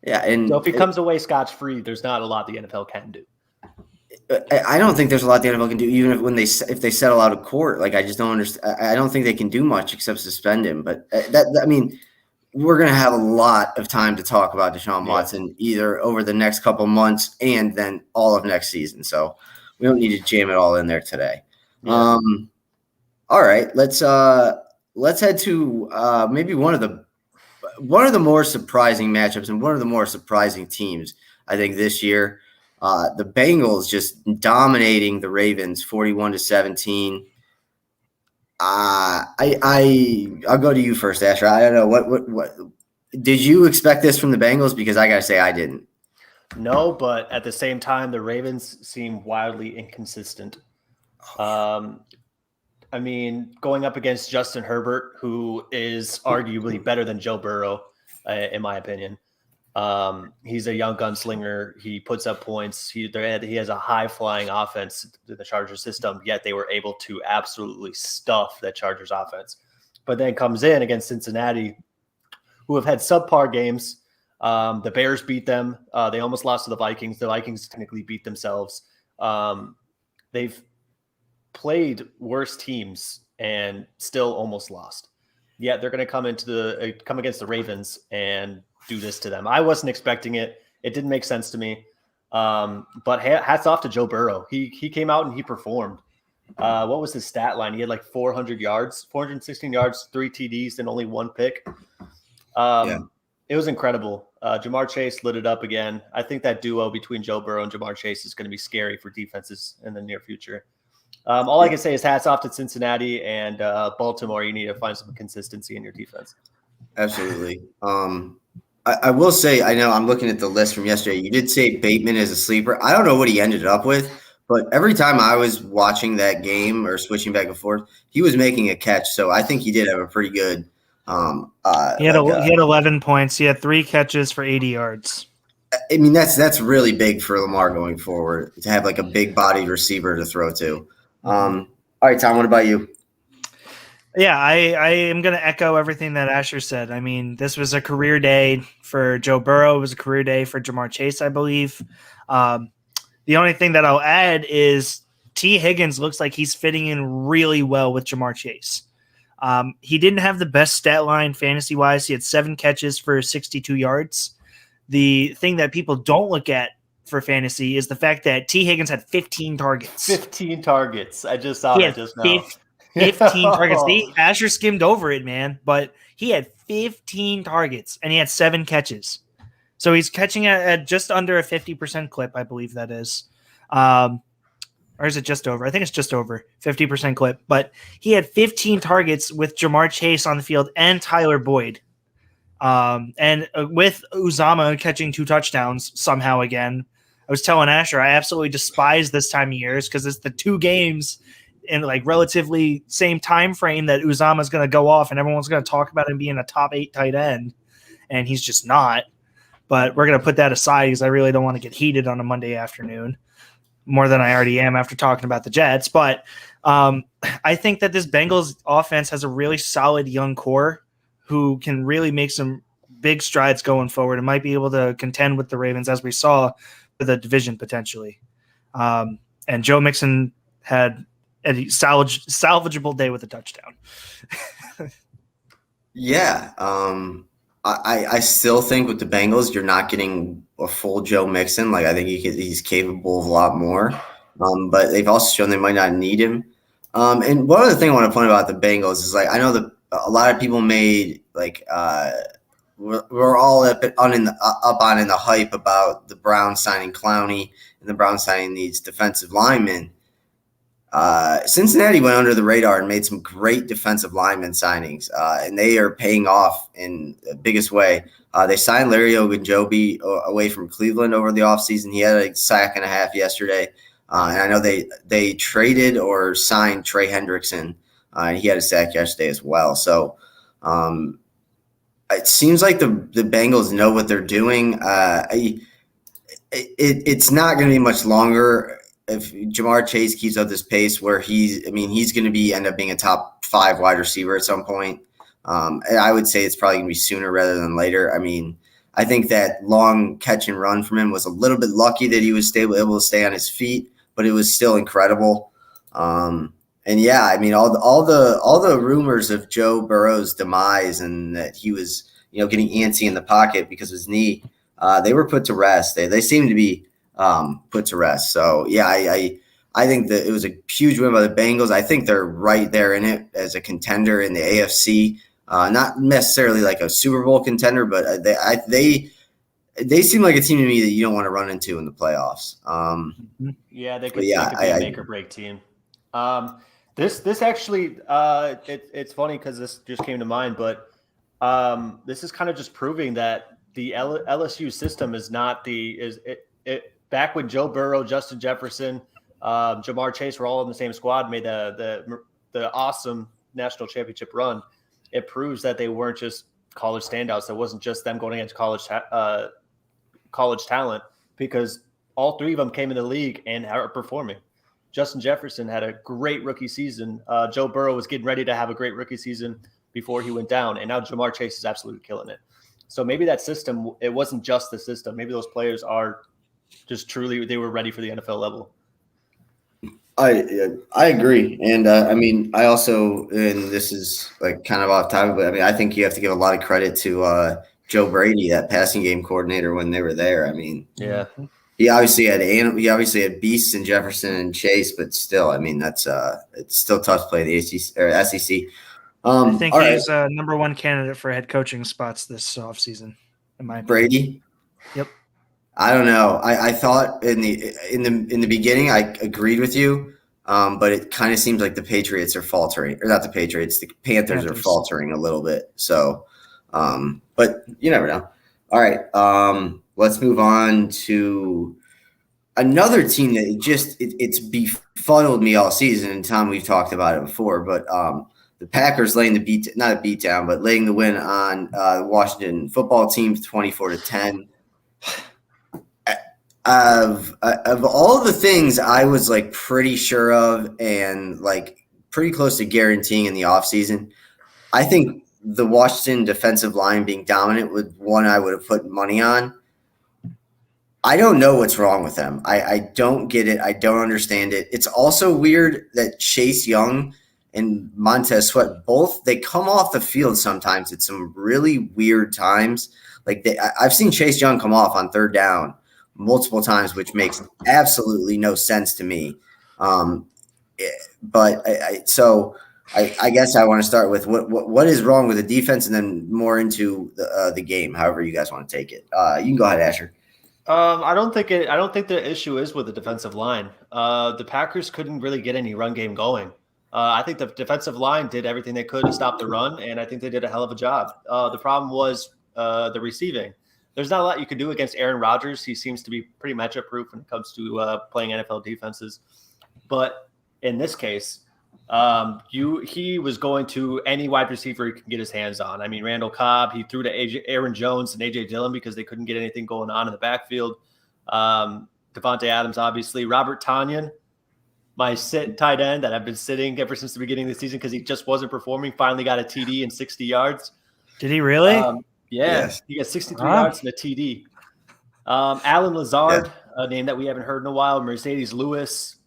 [SPEAKER 1] Yeah. And
[SPEAKER 3] so if he comes away scotch-free, there's not a lot the NFL can do.
[SPEAKER 1] I don't think there's a lot the NFL can do, even if they settle out of court. Like I just don't understand. I don't think they can do much except suspend him. But I mean, we're going to have a lot of time to talk about Deshaun Watson either over the next couple months and then all of next season. So we don't need to jam it all in there today. Yeah. All right, let's head to maybe one of the more surprising matchups and one of the more surprising teams I think this year. The Bengals just dominating the Ravens 41-17. I'll go to you first, Asher. I don't know what did you expect this from the Bengals? Because I gotta say I didn't.
[SPEAKER 3] No, but at the same time, the Ravens seem wildly inconsistent. I mean, going up against Justin Herbert, who is arguably better than Joe Burrow, in my opinion. He's a young gunslinger. He puts up points. He has a high-flying offense to the Chargers system, yet they were able to absolutely stuff that Chargers offense. But then comes in against Cincinnati, who have had subpar games. The Bears beat them. They almost lost to the Vikings. The Vikings technically beat themselves. They've played worse teams and still almost lost. Yet they're going to come against the Ravens and do this to them. I wasn't expecting it. It didn't make sense to me. But hats off to Joe Burrow. He came out and he performed. What was his stat line? He had like 400 yards, 416 yards, 3 TDs, and only 1 pick. It was incredible. Jamar Chase lit it up again. I think that duo between Joe Burrow and Jamar Chase is going to be scary for defenses in the near future. All I can say is hats off to Cincinnati and Baltimore. You need to find some consistency in your defense.
[SPEAKER 1] Absolutely. I will say, I know I'm looking at the list from yesterday. You did say Bateman is a sleeper. I don't know what he ended up with, but every time I was watching that game or switching back and forth, he was making a catch. So I think he did have a pretty good.
[SPEAKER 2] He had 11 points. He had 3 catches for 80 yards.
[SPEAKER 1] I mean, that's really big for Lamar going forward to have like a big-bodied receiver to throw to. All right, Tom, what about you?
[SPEAKER 2] Yeah, I am going to echo everything that Asher said. I mean, this was a career day for Joe Burrow. It was a career day for Jamar Chase, I believe. The only thing that I'll add is T. Higgins looks like he's fitting in really well with Jamar Chase. He didn't have the best stat line fantasy-wise. He had 7 catches for 62 yards. The thing that people don't look at for fantasy is the fact that T. Higgins had 15 targets.
[SPEAKER 3] 15 targets. I just saw that just now.
[SPEAKER 2] 15 targets. Asher skimmed over it, man, but he had 15 targets and he had 7 catches. So he's catching at just under a 50% clip, I believe that is. Or is it just over? I think it's just over 50% clip. But he had 15 targets with Jamar Chase on the field and Tyler Boyd. And with Uzama catching 2 touchdowns somehow again. I was telling Asher, I absolutely despise this time of year because it's the 2 games in like relatively same time frame that Uzama's going to go off and everyone's going to talk about him being a top 8 tight end, and he's just not. But we're going to put that aside because I really don't want to get heated on a Monday afternoon more than I already am after talking about the Jets. But I think that this Bengals offense has a really solid young core who can really make some big strides going forward and might be able to contend with the Ravens, as we saw, for the division potentially. And Joe Mixon had a salvageable day with a touchdown.
[SPEAKER 1] Yeah. I still think with the Bengals, you're not getting a full Joe Mixon. Like, I think he's capable of a lot more. But they've also shown they might not need him. And one other thing I want to point about the Bengals is, like, I know that a lot of people made, like, we're all up on in the hype about the Browns signing Clowney and the Browns signing these defensive linemen. Cincinnati went under the radar and made some great defensive lineman signings, and they are paying off in the biggest way. They signed Larry Ogunjobi away from Cleveland over the offseason. He had a sack and a half yesterday, and I know they traded or signed Trey Hendrickson, and he had a sack yesterday as well. So it seems like the Bengals know what they're doing. It's not going to be much longer if Jamar Chase keeps up this pace where he's going to end up being a top 5 wide receiver at some point. And I would say it's probably going to be sooner rather than later. I mean, I think that long catch and run from him was a little bit lucky that he was able to stay on his feet, but it was still incredible. And yeah, I mean, all the rumors of Joe Burrow's demise and that he was, getting antsy in the pocket because of his knee, they were put to rest. They seem to be put to rest. So yeah, I think that it was a huge win by the Bengals. I think they're right there in it as a contender in the AFC. Not necessarily like a Super Bowl contender, but they seem like a team to me that you don't want to run into in the playoffs.
[SPEAKER 3] Yeah, they could be a make or break team. This actually, it's funny because this just came to mind, but this is kind of just proving that the LSU system is not back when Joe Burrow, Justin Jefferson, Jamar Chase were all in the same squad, made the awesome national championship run. It proves that they weren't just college standouts. It wasn't just them going against college talent, because all 3 of them came in the league and are performing. Justin Jefferson had a great rookie season. Joe Burrow was getting ready to have a great rookie season before he went down, and now Jamar Chase is absolutely killing it. So maybe that system, it wasn't just the system. Maybe those players are just truly, they were ready for the NFL level.
[SPEAKER 1] I agree. And I also, and this is like kind of off topic, but I think you have to give a lot of credit to Joe Brady, that passing game coordinator, when they were there.
[SPEAKER 3] Yeah,
[SPEAKER 1] he obviously had beasts in Jefferson and Chase, but still, that's it's still tough to play the ACC or SEC.
[SPEAKER 2] I think he's number 1 candidate for head coaching spots this offseason. In my opinion.
[SPEAKER 1] Brady.
[SPEAKER 2] Yep.
[SPEAKER 1] I don't know. I thought in the beginning I agreed with you, but it kind of seems like the Patriots are faltering, or not the Patriots, the Panthers are faltering a little bit. So, but you never know. All right, let's move on to another team that it's befuddled me all season. And Tom, we've talked about it before, but the Packers laying the win on the Washington football team, 24-10. Of all the things I was like pretty sure of and like pretty close to guaranteeing in the offseason, I think the Washington defensive line being dominant was one I would have put money on. I don't know what's wrong with them. I don't get it. I don't understand it. It's also weird that Chase Young and Montez Sweat both, they come off the field sometimes at some really weird times. Like I've seen Chase Young come off on third down multiple times, which makes absolutely no sense to me. But I guess I want to start with what is wrong with the defense, and then more into the game. However you guys want to take it. You can go ahead, Asher.
[SPEAKER 3] I don't think the issue is with the defensive line. The Packers couldn't really get any run game going. I think the defensive line did everything they could to stop the run, and I think they did a hell of a job. The problem was the receiving. There's not a lot you could do against Aaron Rodgers. He seems to be pretty matchup proof when it comes to playing NFL defenses. But in this case, he was going to any wide receiver he could get his hands on. I mean, Randall Cobb, he threw to Aaron Jones and A.J. Dillon because they couldn't get anything going on in the backfield. Devontae Adams, obviously. Robert Tonyan, my tight end that I've been sitting ever since the beginning of the season because he just wasn't performing, finally got a TD and 60 yards.
[SPEAKER 2] Did he really?
[SPEAKER 3] Yes. He got 63 yards and a TD. Alan Lazard, a name that we haven't heard in a while. Mercedes Lewis.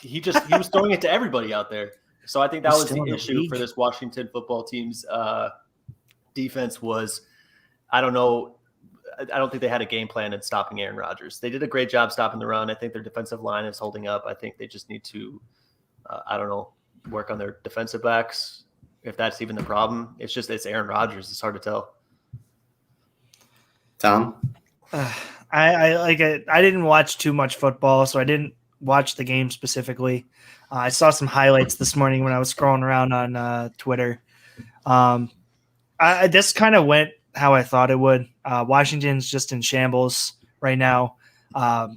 [SPEAKER 3] He was throwing it to everybody out there. So I think that was the issue for this Washington football team's defense was, I don't know. I don't think they had a game plan in stopping Aaron Rodgers. They did a great job stopping the run. I think their defensive line is holding up. I think they just need to, work on their defensive backs. If that's even the problem, it's Aaron Rodgers. It's hard to tell.
[SPEAKER 1] Tom?
[SPEAKER 2] I didn't watch too much football, so I didn't watch the game specifically. I saw some highlights this morning when I was scrolling around on Twitter. This kind of went how I thought it would. Washington's just in shambles right now.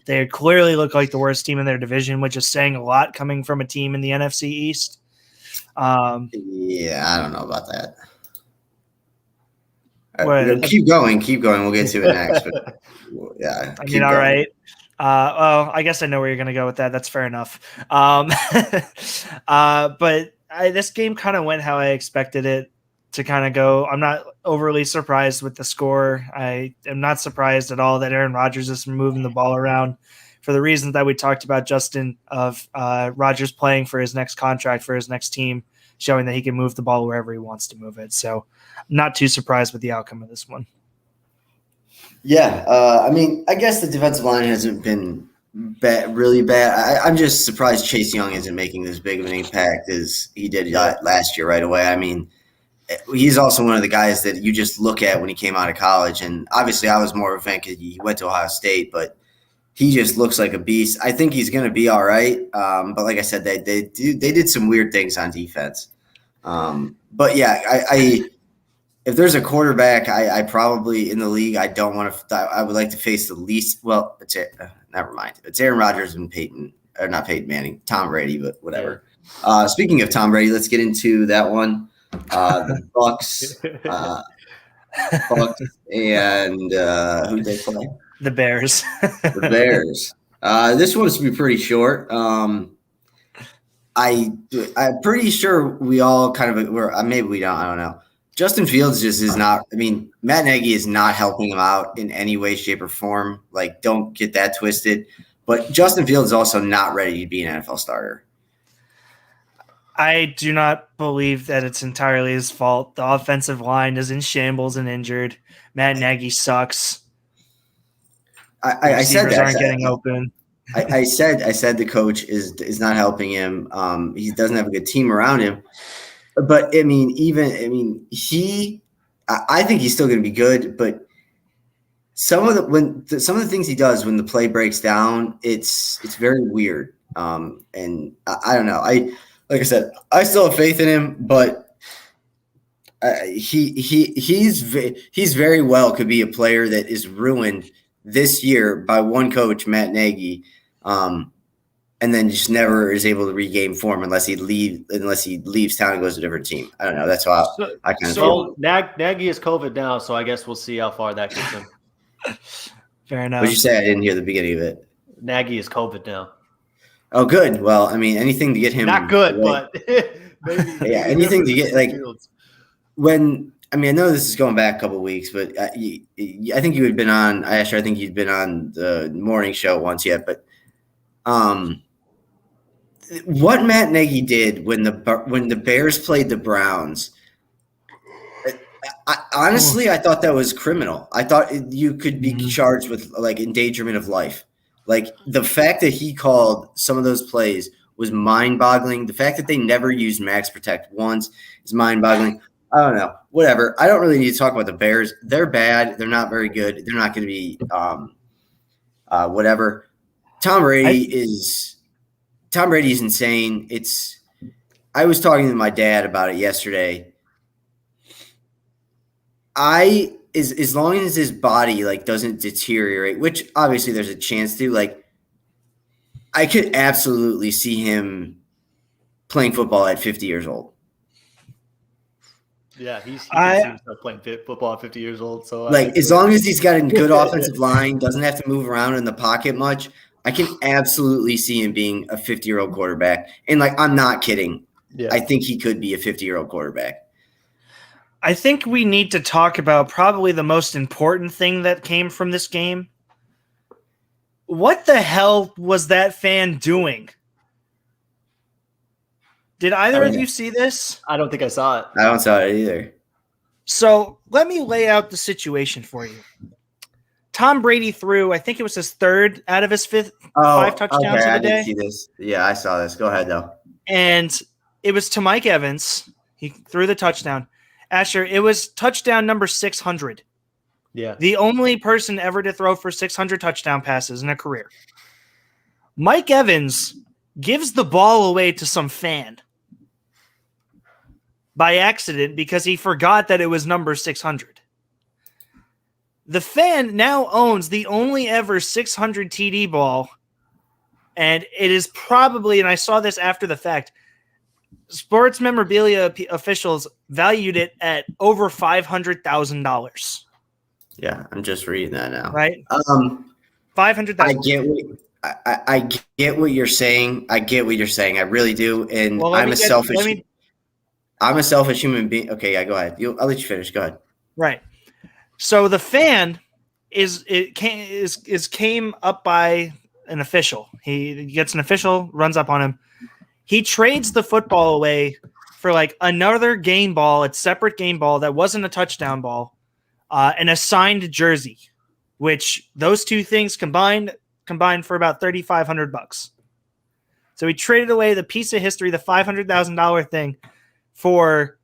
[SPEAKER 2] They clearly look like the worst team in their division, which is saying a lot coming from a team in the NFC East.
[SPEAKER 1] Yeah, I don't know about that. Keep going. We'll get to it next. But, yeah,
[SPEAKER 2] I mean, all right. Well, I guess I know where you're going to go with that. That's fair enough. But this game kind of went how I expected it to kind of go. I'm not overly surprised with the score. I am not surprised at all that Aaron Rodgers is moving the ball around for the reasons that we talked about, Justin, of Rodgers playing for his next contract for his next team, showing that he can move the ball wherever he wants to move it. So I'm not too surprised with the outcome of this one.
[SPEAKER 1] Yeah, I mean, I guess the defensive line hasn't been really bad. I'm just surprised Chase Young isn't making this big of an impact as he did last year right away. I mean, he's also one of the guys that you just look at when he came out of college. And obviously I was more of a fan because he went to Ohio State, but he just looks like a beast. I think he's going to be all right. But like I said, they did some weird things on defense. But yeah, if there's a quarterback, I probably in the league, I don't want to. I would like to face the least. Well, never mind. It's Aaron Rodgers and not Peyton Manning, Tom Brady, but whatever. Yeah. Speaking of Tom Brady, let's get into that one. The Bucks, and who they play?
[SPEAKER 2] The Bears.
[SPEAKER 1] The Bears. This one's to be pretty short. I'm pretty sure we all kind of were. Maybe we don't. I don't know. Justin Fields just is not. I mean, Matt Nagy is not helping him out in any way, shape, or form. Like, don't get that twisted. But Justin Fields is also not ready to be an NFL starter.
[SPEAKER 2] I do not believe that it's entirely his fault. The offensive line is in shambles and injured. Matt Nagy sucks.
[SPEAKER 1] I said that.
[SPEAKER 2] Aren't getting open.
[SPEAKER 1] I said the coach is not helping him. He doesn't have a good team around him. But I think he's still going to be good. But some of the things he does when the play breaks down, it's very weird. And I don't know. Like I said, I still have faith in him, but he's very well could be a player that is ruined this year by one coach, Matt Nagy, and then just never is able to regain form unless he leaves town and goes to a different team. I don't know. That's why I kind of feel.
[SPEAKER 3] Nagy is COVID now, so I guess we'll see how far that gets him.
[SPEAKER 2] Fair enough.
[SPEAKER 1] What did you say? I didn't hear the beginning of it.
[SPEAKER 3] Nagy is COVID now.
[SPEAKER 1] Oh, good. Well, I mean, anything to get him.
[SPEAKER 3] Not good,
[SPEAKER 1] away.
[SPEAKER 3] but maybe.
[SPEAKER 1] Yeah, anything to get like when. I mean, I know this is going back a couple of weeks, but I think you had been on. Asher, I think you'd been on the morning show once yet, but what Matt Nagy did when the Bears played the Browns. Honestly, I thought that was criminal. I thought you could be charged with like endangerment of life. Like the fact that he called some of those plays was mind-boggling. The fact that they never used Max Protect once is mind-boggling. I don't know. Whatever. I don't really need to talk about the Bears. They're bad. They're not very good. They're not going to be whatever. Tom Brady is insane. I was talking to my dad about it yesterday. As long as his body like doesn't deteriorate, which obviously there's a chance to, like I could absolutely see him playing football at 50 years old.
[SPEAKER 3] Yeah, he can playing football at 50 years old. So
[SPEAKER 1] like as long as he's got a good offensive line, doesn't have to move around in the pocket much, I can absolutely see him being a 50-year-old quarterback. And like I'm not kidding. Yeah. I think he could be a 50-year-old quarterback.
[SPEAKER 2] I think we need to talk about probably the most important thing that came from this game. What the hell was that fan doing? Did either of you see this?
[SPEAKER 3] I don't think I saw it.
[SPEAKER 1] I don't saw it either.
[SPEAKER 2] So let me lay out the situation for you. Tom Brady threw, I think it was his third out of his five touchdowns of the day.
[SPEAKER 1] I did see this. Yeah, I saw this. Go ahead, though.
[SPEAKER 2] And it was to Mike Evans. He threw the touchdown. Asher, it was touchdown number 600.
[SPEAKER 3] Yeah.
[SPEAKER 2] The only person ever to throw for 600 touchdown passes in a career. Mike Evans gives the ball away to some fan by accident because he forgot that it was number 600. The fan now owns the only ever 600 TD ball, and it is probably, and I saw this after the fact, sports memorabilia officials valued it at over $500,000.
[SPEAKER 1] Yeah, I'm just reading that now.
[SPEAKER 2] Right? $500,000.
[SPEAKER 1] I get what you're saying. I get what you're saying. I really do. And I'm a selfish human being. Okay, yeah, go ahead. I'll let you finish. Go ahead.
[SPEAKER 2] Right. So the fan came up by an official. He gets an official, runs up on him. He trades the football away for like another game ball, a separate game ball that wasn't a touchdown ball, and a signed jersey, which those two things combined for about $3,500. So he traded away the piece of history, the $500,000 thing, for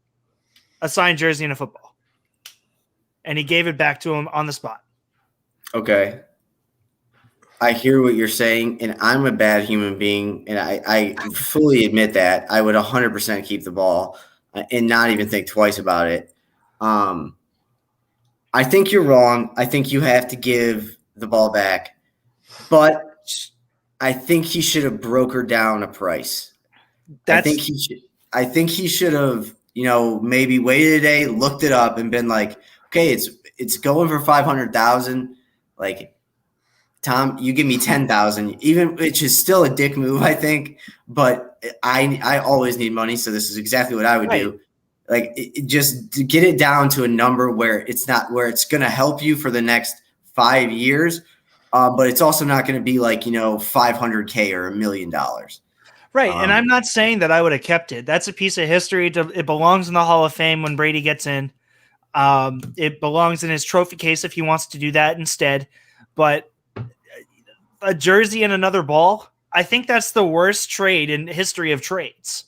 [SPEAKER 2] a signed jersey and a football, and he gave it back to him on the spot.
[SPEAKER 1] Okay. I hear what you're saying, and I'm a bad human being, and I fully admit that. I would 100% keep the ball and not even think twice about it. I think you're wrong. I think you have to give the ball back, but I think he should have brokered down a price. I think he should have, maybe waited a day, looked it up, and been like, okay, it's going for $500,000. Like, Tom, you give me $10,000, even, which is still a dick move, I think. But I always need money, so this is exactly what I would do. Like, just to get it down to a number where it's going to help you for the next 5 years, but it's also not going to be like $500K or $1 million.
[SPEAKER 2] Right, and I'm not saying that I would have kept it. That's a piece of history. It belongs in the Hall of Fame when Brady gets in. It belongs in his trophy case if he wants to do that instead. But a jersey and another ball, I think that's the worst trade in history of trades,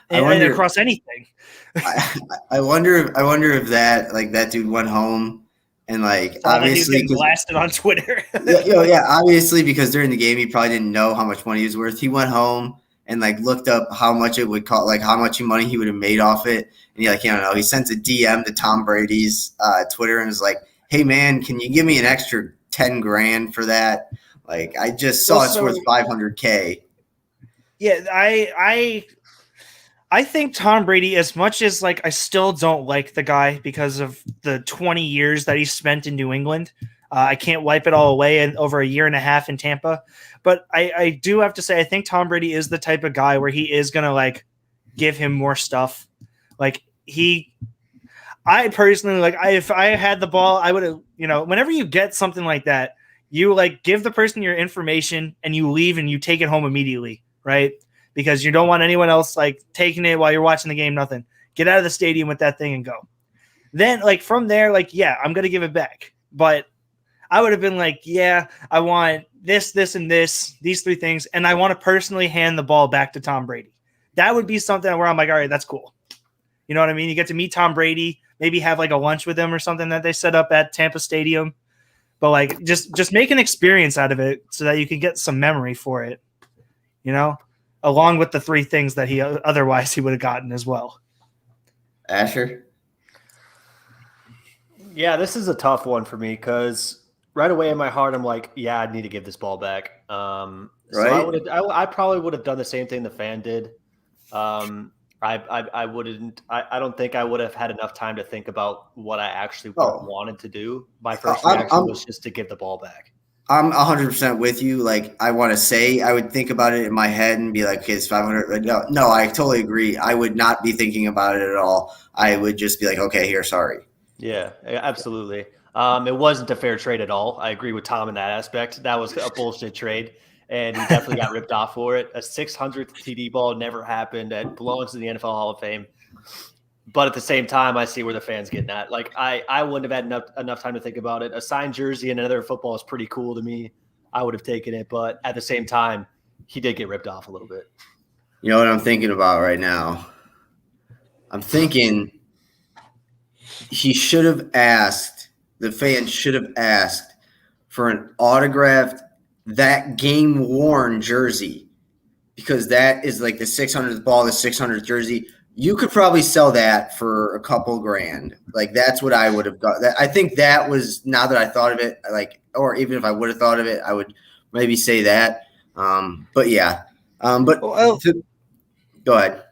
[SPEAKER 2] and across anything.
[SPEAKER 1] I wonder if that dude went home and obviously
[SPEAKER 2] blasted on Twitter.
[SPEAKER 1] yeah, obviously because during the game he probably didn't know how much money he was worth. He went home and looked up how much it would cost, how much money he would have made off it, and he sent a DM to Tom Brady's Twitter and was like, "Hey man, can you give me an extra $10,000 for that? I just saw it's worth $500K."
[SPEAKER 2] Yeah, I think Tom Brady, as much as I still don't like the guy because of the 20 years that he spent in New England, I can't wipe it all away in over a year and a half in Tampa. But I do have to say, I think Tom Brady is the type of guy where he is going to like give him more stuff. Like I personally, like, if I had the ball, I would have, whenever you get something like that, you like give the person your information and you leave and you take it home immediately, right? Because you don't want anyone else like taking it while you're watching the game, nothing. Get out of the stadium with that thing and go. Then like from there, like, yeah, I'm going to give it back. But I would have been like, yeah, I want this, this, and this, these three things. And I want to personally hand the ball back to Tom Brady. That would be something where I'm like, all right, that's cool. You know what I mean? You get to meet Tom Brady, maybe have like a lunch with him or something that they set up at Tampa Stadium. But like just make an experience out of it so that you can get some memory for it, along with the three things that he otherwise he would have gotten as well.
[SPEAKER 1] Asher?
[SPEAKER 3] Yeah, this is a tough one for me because right away in my heart, I'm like, yeah, I need to give this ball back. So
[SPEAKER 1] right?
[SPEAKER 3] I probably would have done the same thing the fan did. I wouldn't. I don't think I would have had enough time to think about what I actually wanted to do. My first reaction was just to give the ball back.
[SPEAKER 1] I'm 100% with you. Like, I want to say, I would think about it in my head and be like, okay, it's 500. Like, no, I totally agree. I would not be thinking about it at all. I would just be like, okay, here, sorry.
[SPEAKER 3] Yeah, absolutely. It wasn't a fair trade at all. I agree with Tom in that aspect. That was a bullshit trade. And he definitely got ripped off for it. A 600th TD ball never happened. It belongs to the NFL Hall of Fame. But at the same time, I see where the fans getting at. Like, I wouldn't have had enough time to think about it. A signed jersey and another football is pretty cool to me. I would have taken it. But at the same time, he did get ripped off a little bit.
[SPEAKER 1] You know what I'm thinking about right now? I'm thinking he should have asked, the fans should have asked for an autographed that game-worn jersey, because that is like the 600th ball, the 600th jersey. You could probably sell that for a couple grand. Like, that's what I would have done. I think that was, now that I thought of it, like, or even if I would have thought of it, I would maybe say that. But yeah. Go ahead.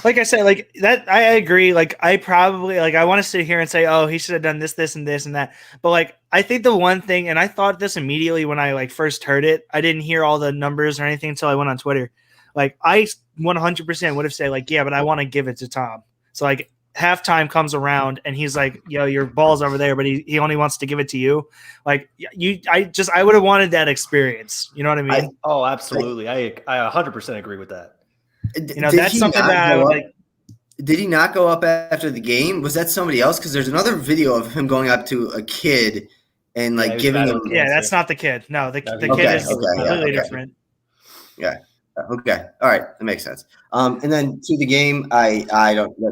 [SPEAKER 2] Like I said, like that, I agree. Like, I probably, like, I want to sit here and say, oh, he should have done this, this, and this, and that. But like, I think the one thing, and I thought this immediately when I like first heard it, I didn't hear all the numbers or anything until I went on Twitter. Like, I 100% would have said like, yeah, but I want to give it to Tom. So like halftime comes around and he's like, yo, your ball's over there, but he only wants to give it to you. Like, I would have wanted that experience. You know what I mean?
[SPEAKER 3] Absolutely. I 100% agree with that.
[SPEAKER 2] That's something that I would like.
[SPEAKER 1] Did he not go up after the game? Was that somebody else? Because there's another video of him going up to a kid and like giving him.
[SPEAKER 2] Yeah, that's not the kid. No, the kid is completely different.
[SPEAKER 1] Yeah. Okay. All right. That makes sense. And then to the game,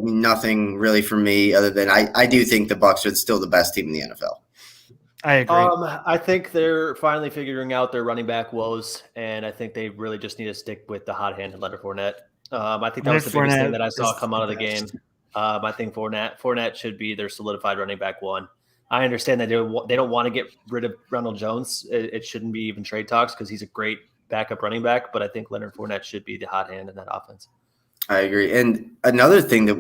[SPEAKER 1] nothing really for me other than I do think the Bucs are still the best team in the NFL.
[SPEAKER 2] I agree.
[SPEAKER 3] I think they're finally figuring out their running back woes, and I think they really just need to stick with the hot hand and Leonard Fournette. I think that was the biggest thing that I saw come out of the game. I think Fournette should be their solidified running back one. I understand that they don't want to get rid of Ronald Jones. It shouldn't be even trade talks because he's a great backup running back, but I think Leonard Fournette should be the hot hand in that offense.
[SPEAKER 1] I agree. And another thing that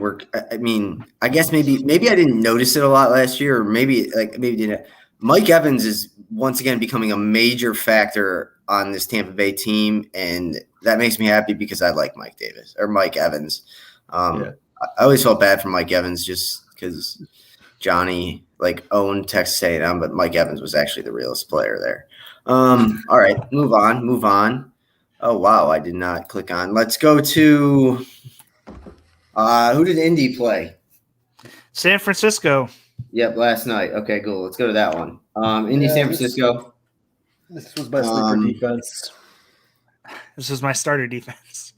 [SPEAKER 1] I guess maybe I didn't notice it a lot last year, or maybe didn't. Mike Evans is once again becoming a major factor on this Tampa Bay team, and that makes me happy because I like Mike Evans. I always felt bad for Mike Evans just because Johnny like owned Texas A&M, but Mike Evans was actually the realest player there. All right, move on. Oh wow, I did not click on. Let's go to who did Indy play?
[SPEAKER 2] San Francisco.
[SPEAKER 1] Yep, last night. Okay, cool. Let's go to that one. Indy, San Francisco.
[SPEAKER 3] This was my sleeper defense.
[SPEAKER 2] This was my starter defense.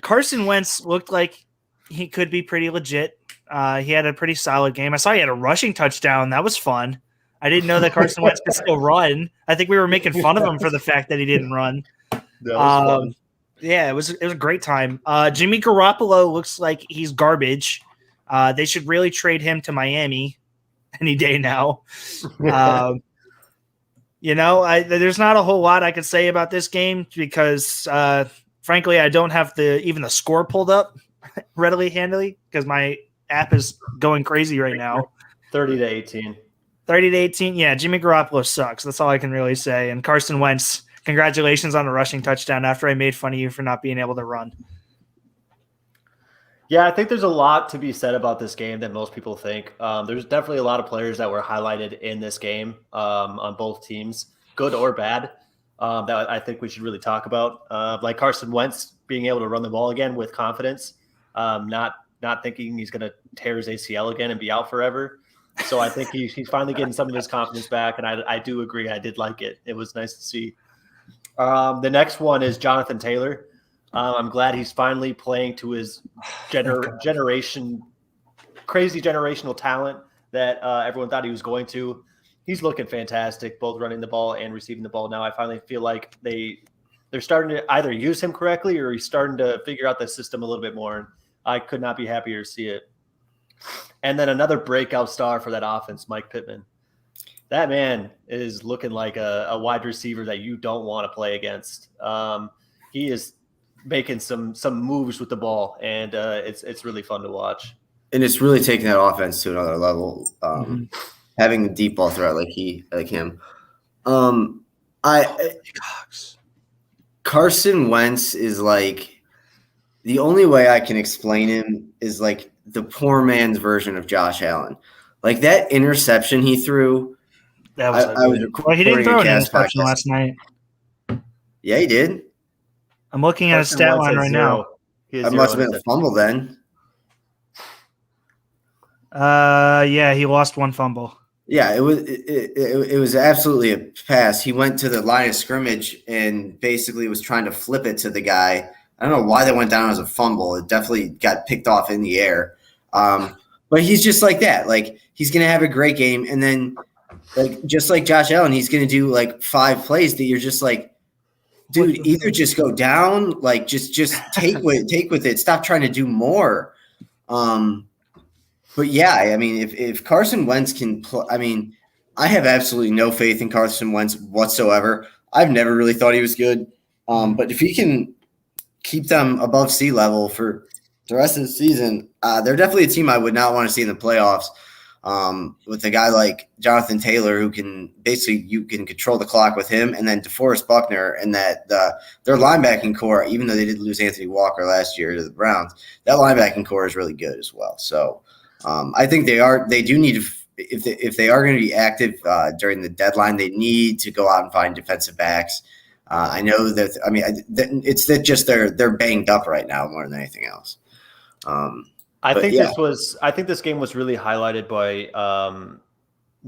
[SPEAKER 2] Carson Wentz looked like he could be pretty legit. He had a pretty solid game. I saw he had a rushing touchdown. That was fun. I didn't know that Carson Wentz could still run. I think we were making fun of him for the fact that he didn't run.
[SPEAKER 3] That was fun.
[SPEAKER 2] Yeah, it was a great time. Jimmy Garoppolo looks like he's garbage. They should really trade him to Miami any day now. There's not a whole lot I could say about this game because, frankly, I don't have even the score pulled up readily handily because my app is going crazy right now.
[SPEAKER 3] 30-18.
[SPEAKER 2] 30-18. Yeah, Jimmy Garoppolo sucks. That's all I can really say. And Carson Wentz, congratulations on a rushing touchdown after I made fun of you for not being able to run.
[SPEAKER 3] Yeah, I think there's a lot to be said about this game that most people think. There's definitely a lot of players that were highlighted in this game on both teams, good or bad, that I think we should really talk about. Like Carson Wentz being able to run the ball again with confidence, not thinking he's going to tear his ACL again and be out forever. So I think he's finally getting some of his confidence back, and I do agree. I did like it. It was nice to see. The next one is Jonathan Taylor. I'm glad he's finally playing to his crazy generational talent that everyone thought he was going to. He's looking fantastic, both running the ball and receiving the ball now. I finally feel like they're starting to either use him correctly or he's starting to figure out the system a little bit more. And I could not be happier to see it. And then another breakout star for that offense, Mike Pittman. That man is looking like a wide receiver that you don't want to play against. He is making some moves with the ball, and it's really fun to watch.
[SPEAKER 1] And it's really taking that offense to another level. Having a deep ball threat like him. Carson Wentz is like, the only way I can explain him is like the poor man's version of Josh Allen. Like that interception he threw.
[SPEAKER 2] That was he didn't throw an interception last night.
[SPEAKER 1] Yeah, he did.
[SPEAKER 2] I'm looking at his stat line right now.
[SPEAKER 1] That must have been a fumble then.
[SPEAKER 2] Yeah, he lost one fumble.
[SPEAKER 1] Yeah, it was absolutely a pass. He went to the line of scrimmage and basically was trying to flip it to the guy. I don't know why that went down as a fumble. It definitely got picked off in the air. But he's just like that. Like he's gonna have a great game, and then like just like Josh Allen, he's gonna do like 5 plays that you're just like, dude, either just go down, like just take with it. Stop trying to do more. But yeah, I mean, if Carson Wentz can play, I mean, I have absolutely no faith in Carson Wentz whatsoever. I've never really thought he was good. But if he can keep them above sea level for the rest of the season, they're definitely a team I would not want to see in the playoffs. With a guy like Jonathan Taylor, who can basically, you can control the clock with him, and then DeForest Buckner, and that their linebacking core, even though they did lose Anthony Walker last year to the Browns, that linebacking core is really good as well. So I think they do need to, if they are going to be active during the deadline, they need to go out and find defensive backs. I know that, I mean, it's that just they're banged up right now more than anything else.
[SPEAKER 3] I think this game was really highlighted by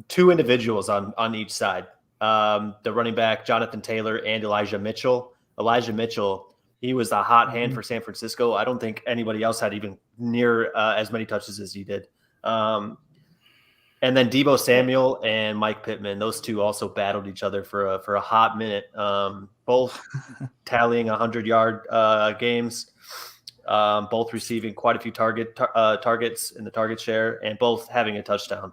[SPEAKER 3] 2 individuals on each side. The running back, Jonathan Taylor, and Elijah Mitchell. Elijah Mitchell, he was the hot hand for San Francisco. I don't think anybody else had even near as many touches as he did. And then Deebo Samuel and Mike Pittman, those two also battled each other for a hot minute, both tallying 100-yard games. Both receiving quite a few targets in the target share, and both having a touchdown.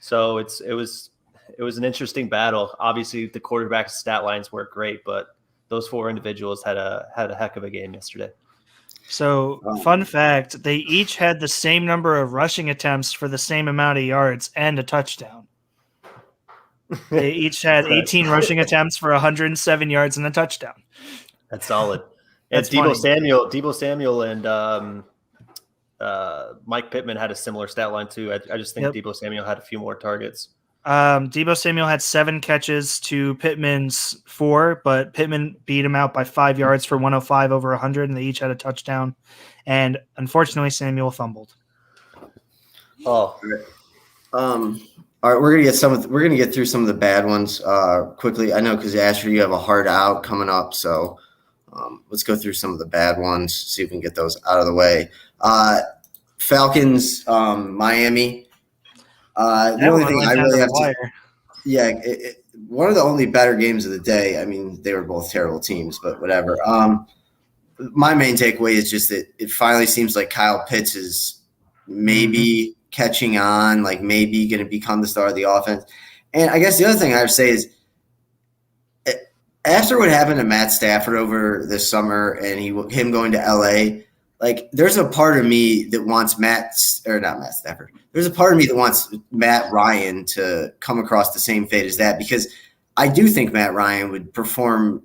[SPEAKER 3] So it was an interesting battle. Obviously, the quarterback's stat lines weren't great, but those 4 individuals had a heck of a game yesterday.
[SPEAKER 2] So, fun fact, they each had the same number of rushing attempts for the same amount of yards and a touchdown. They each had 18 rushing attempts for 107 yards and a touchdown.
[SPEAKER 3] That's solid. And Deebo Samuel and Mike Pittman had a similar stat line too. I just think Deebo Samuel had a few more targets.
[SPEAKER 2] Deebo Samuel had 7 catches to Pittman's 4, but Pittman beat him out by 5 yards for 105 over 100, and they each had a touchdown. And unfortunately, Samuel fumbled.
[SPEAKER 1] Oh, all right. We're gonna get through some of the bad ones quickly. I know because Asher, you have a hard out coming up, so let's go through some of the bad ones. See if we can get those out of the way. Falcons, Miami. The only thing I really have to, one of the only better games of the day. I mean, they were both terrible teams, but whatever. My main takeaway is just that it finally seems like Kyle Pitts is maybe catching on, like maybe going to become the star of the offense. And I guess the other thing I would say is, after what happened to Matt Stafford over this summer and him going to LA, like there's a part of me that wants not Matt Stafford. There's a part of me that wants Matt Ryan to come across the same fate as that, because I do think Matt Ryan would perform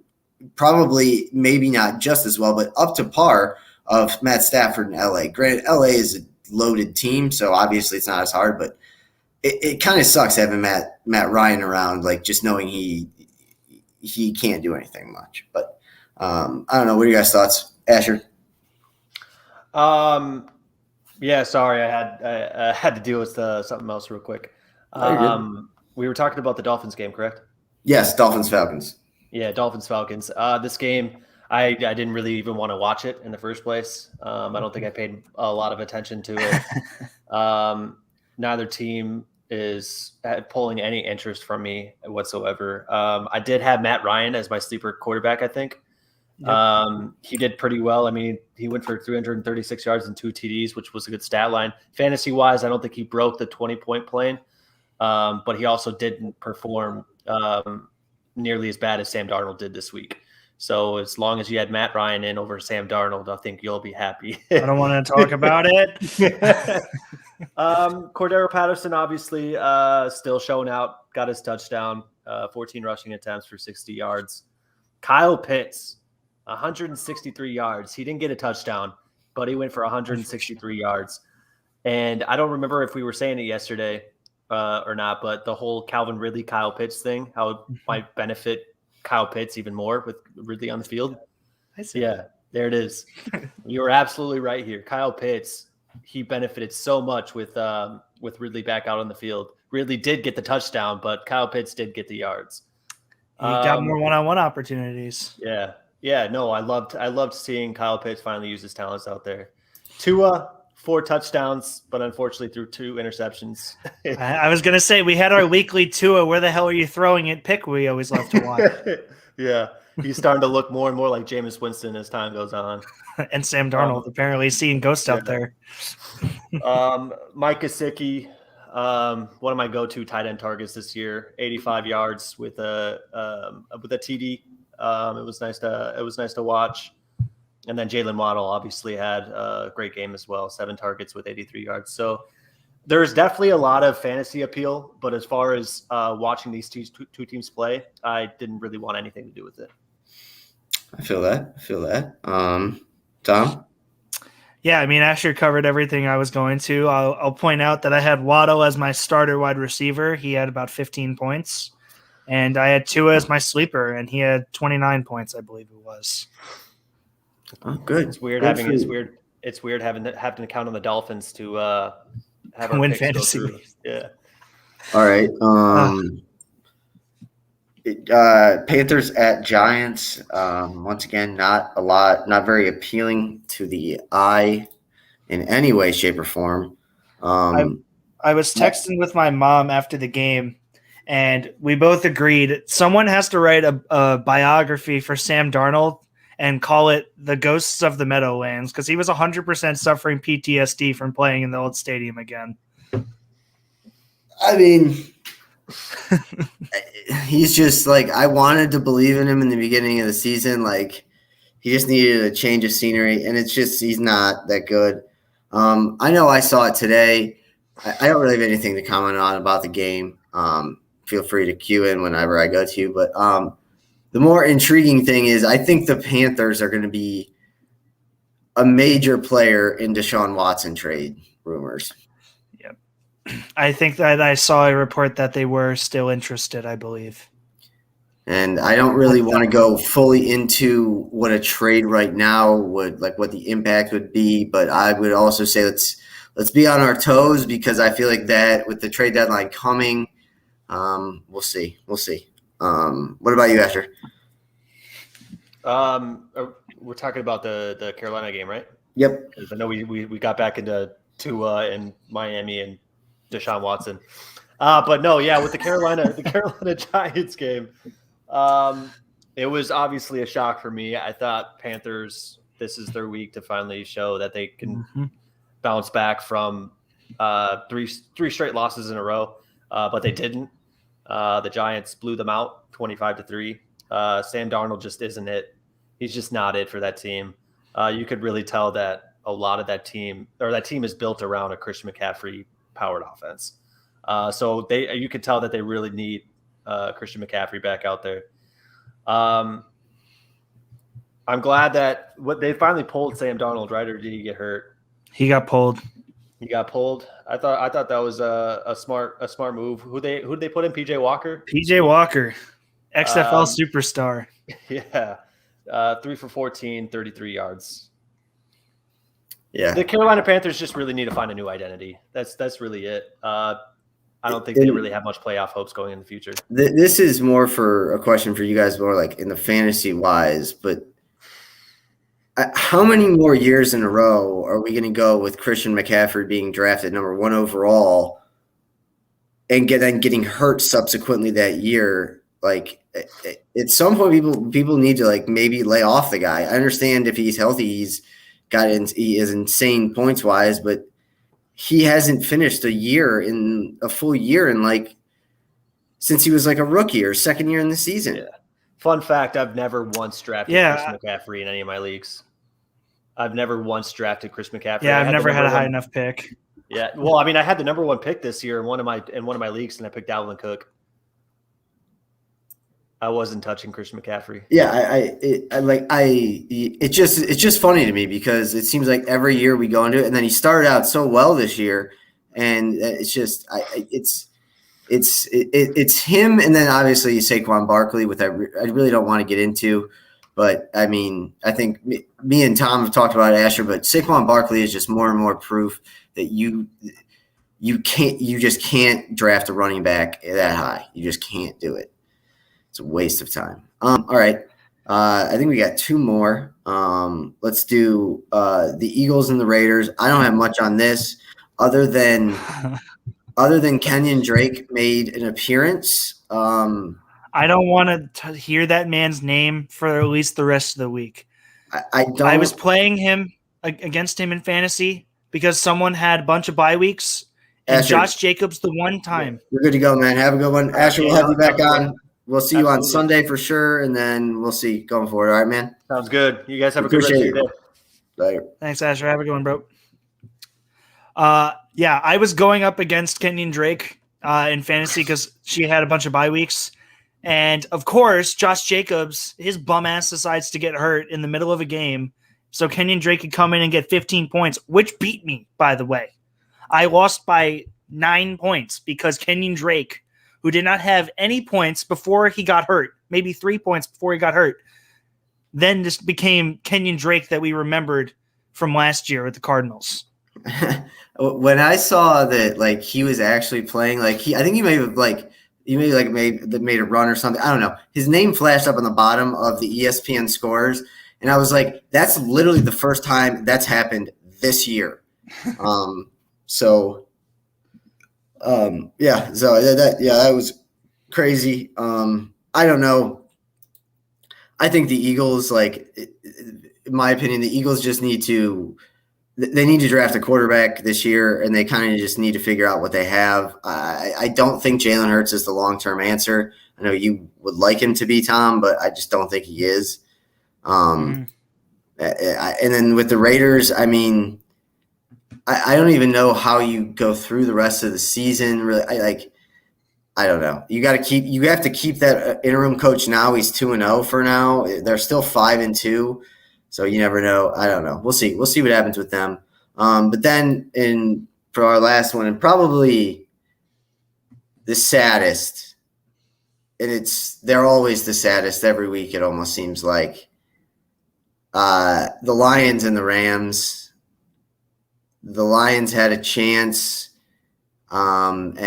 [SPEAKER 1] probably maybe not just as well, but up to par of Matt Stafford in LA. Granted, LA is a loaded team, so obviously it's not as hard, but it kind of sucks having Matt Ryan around, like just knowing he can't do anything much. But I don't know. What are your guys' thoughts, Asher?
[SPEAKER 3] Yeah, sorry, I had to deal with something else real quick. We were talking about the Dolphins game, correct?
[SPEAKER 1] Yes, Dolphins-Falcons.
[SPEAKER 3] Yeah, Dolphins-Falcons. This game, I didn't really even want to watch it in the first place. I don't think I paid a lot of attention to it. Neither team is pulling any interest from me whatsoever. I did have Matt Ryan as my sleeper quarterback, I think. Yep. He did pretty well. I mean, he went for 336 yards and 2 TDs, which was a good stat line. Fantasy-wise, I don't think he broke the 20-point plane, but he also didn't perform nearly as bad as Sam Darnold did this week. So as long as you had Matt Ryan in over Sam Darnold, I think you'll be happy.
[SPEAKER 2] I don't want to talk about it.
[SPEAKER 3] Cordero Patterson, obviously, still showing out, got his touchdown, 14 rushing attempts for 60 yards. Kyle Pitts, 163 yards. He didn't get a touchdown, but he went for 163 yards. And I don't remember if we were saying it yesterday or not, but the whole Calvin Ridley, Kyle Pitts thing, how it might benefit Kyle Pitts even more with Ridley on the field.
[SPEAKER 2] I see.
[SPEAKER 3] Yeah, there it is. You were absolutely right here. Kyle Pitts, he benefited so much with Ridley back out on the field. Ridley did get the touchdown, but Kyle Pitts did get the yards.
[SPEAKER 2] He got more one-on-one opportunities.
[SPEAKER 3] Yeah. No, I loved seeing Kyle Pitts finally use his talents out there. Tua, 4 touchdowns, but unfortunately threw 2 interceptions.
[SPEAKER 2] I was going to say, we had our weekly Tua, where the hell are you throwing it pick we always love to watch.
[SPEAKER 3] Yeah, he's starting to look more and more like Jameis Winston as time goes on.
[SPEAKER 2] And Sam Darnold, apparently seeing ghosts out there.
[SPEAKER 3] Mike Gesicki, one of my go-to tight end targets this year, 85 yards with a TD. It was nice to watch. And then Jalen Waddle obviously had a great game as well, 7 targets with 83 yards. So there's definitely a lot of fantasy appeal, but as far as watching these two teams play, I didn't really want anything to do with it.
[SPEAKER 1] I feel that. Tom?
[SPEAKER 2] Yeah, I mean, Asher covered everything I was going to. I'll point out that I had Waddle as my starter wide receiver. He had about 15 points. And I had Tua as my sleeper, and he had 29 points, I believe it was.
[SPEAKER 1] Oh, good.
[SPEAKER 3] It's weird having to count on the Dolphins to have our
[SPEAKER 2] win
[SPEAKER 3] picks go
[SPEAKER 2] fantasy.
[SPEAKER 3] through. Yeah.
[SPEAKER 1] All right. Panthers at Giants. Once again, not very appealing to the eye in any way, shape, or form.
[SPEAKER 2] I was texting with my mom after the game, and we both agreed someone has to write a biography for Sam Darnold and call it The Ghosts of the Meadowlands, because he was 100% suffering PTSD from playing in the old stadium again.
[SPEAKER 1] I mean, he's just like, I wanted to believe in him in the beginning of the season. Like, he just needed a change of scenery, and it's just he's not that good. I know I saw it today. I don't really have anything to comment on about the game. Feel free to cue in whenever I go to you. But the more intriguing thing is I think the Panthers are going to be a major player in Deshaun Watson trade rumors.
[SPEAKER 2] Yep. I think that I saw a report that they were still interested, I believe. And
[SPEAKER 1] I don't really want to go fully into what a trade right now would, like what the impact would be, but I would also say let's be on our toes, because I feel like that with the trade deadline coming, we'll see. What about you, Asher?
[SPEAKER 3] We're talking about the Carolina game, right?
[SPEAKER 1] Yep.
[SPEAKER 3] Because I know we got back into Tua and Miami and Deshaun Watson. But no, yeah, with the Carolina Giants game, it was obviously a shock for me. I thought Panthers, this is their week to finally show that they can bounce back from three straight losses in a row, but they didn't. The Giants blew them out 25-3. Sam Darnold just isn't it. He's just not it for that team. You could really tell that a lot of that team is built around a Christian McCaffrey powered offense. So you could tell that they really need Christian McCaffrey back out there. I'm glad that they finally pulled Sam Darnold, right? Or did he get hurt?
[SPEAKER 2] He got pulled.
[SPEAKER 3] He got pulled. I thought that was a smart move. Who they put in? PJ Walker.
[SPEAKER 2] PJ Walker, XFL superstar.
[SPEAKER 3] Yeah, 3 for 14, 33 yards.
[SPEAKER 1] Yeah,
[SPEAKER 3] the Carolina Panthers just really need to find a new identity. That's really it. I don't think they really have much playoff hopes going in the future.
[SPEAKER 1] This is more for a question for you guys, more like in the fantasy wise, but how many more years in a row are we going to go with Christian McCaffrey being drafted number 1 overall and then getting hurt subsequently that year? Like at some point, people need to like maybe lay off the guy. I understand if he's healthy, he is insane points wise, but he hasn't finished a full year in like since he was like a rookie or second year in the season.
[SPEAKER 3] Yeah. Fun fact: I've never once drafted Chris McCaffrey in any of my leagues. I've never once drafted Chris McCaffrey.
[SPEAKER 2] Yeah, I've never had a high enough pick.
[SPEAKER 3] Yeah, well, I mean, I had the number 1 pick this year in one of my leagues, and I picked Dalvin Cook. I wasn't touching Christian McCaffrey.
[SPEAKER 1] Yeah, it's just funny to me because it seems like every year we go into it, and then he started out so well this year, and it's him, and then obviously Saquon Barkley, I really don't want to get into, but I mean, I think me and Tom have talked about Asher, but Saquon Barkley is just more and more proof that you just can't draft a running back that high. You just can't do it. It's a waste of time. All right. I think we got 2 more. Let's do the Eagles and the Raiders. I don't have much on this other than Kenyon Drake made an appearance.
[SPEAKER 2] I don't want to hear that man's name for at least the rest of the week.
[SPEAKER 1] I
[SPEAKER 2] was playing him against him in fantasy because someone had a bunch of bye weeks, and
[SPEAKER 1] Asher,
[SPEAKER 2] Josh Jacobs the one time.
[SPEAKER 1] You're good to go, man. Have a good one. Asher, we'll have you back on. We'll see you on Sunday for sure, and then we'll see going forward. All right, man?
[SPEAKER 3] Sounds good. You guys have a good rest of your day.
[SPEAKER 1] Later.
[SPEAKER 2] Thanks, Asher. Have a good one, bro. Yeah, I was going up against Kenyon Drake in fantasy because she had a bunch of bye weeks. And, of course, Josh Jacobs, his bum ass decides to get hurt in the middle of a game. So Kenyon Drake could come in and get 15 points, which beat me, by the way. I lost by 9 points because Kenyon Drake, who did not have any points before he got hurt, maybe 3 points before he got hurt, then just became Kenyon Drake that we remembered from last year with the Cardinals.
[SPEAKER 1] When I saw that, like, he was actually playing, like, I think he may have, like, made a run or something. I don't know. His name flashed up on the bottom of the ESPN scores, and I was like, that's literally the first time that's happened this year. That was crazy. I don't know. I think the Eagles, like, in my opinion, the Eagles just need to draft a quarterback this year, and they kind of just need to figure out what they have. I don't think Jalen Hurts is the long-term answer. I know you would like him to be, Tom, but I just don't think he is. And then with the Raiders, I mean, I don't even know how you go through the rest of the season. Really, I don't know. You have to keep that interim coach now. He's 2-0 for now. They're still 5-2, so you never know. I don't know. We'll see. We'll see what happens with them. But then for our last one, and probably the saddest, and they're always the saddest every week. It almost seems like the Lions and the Rams. The Lions had a chance, and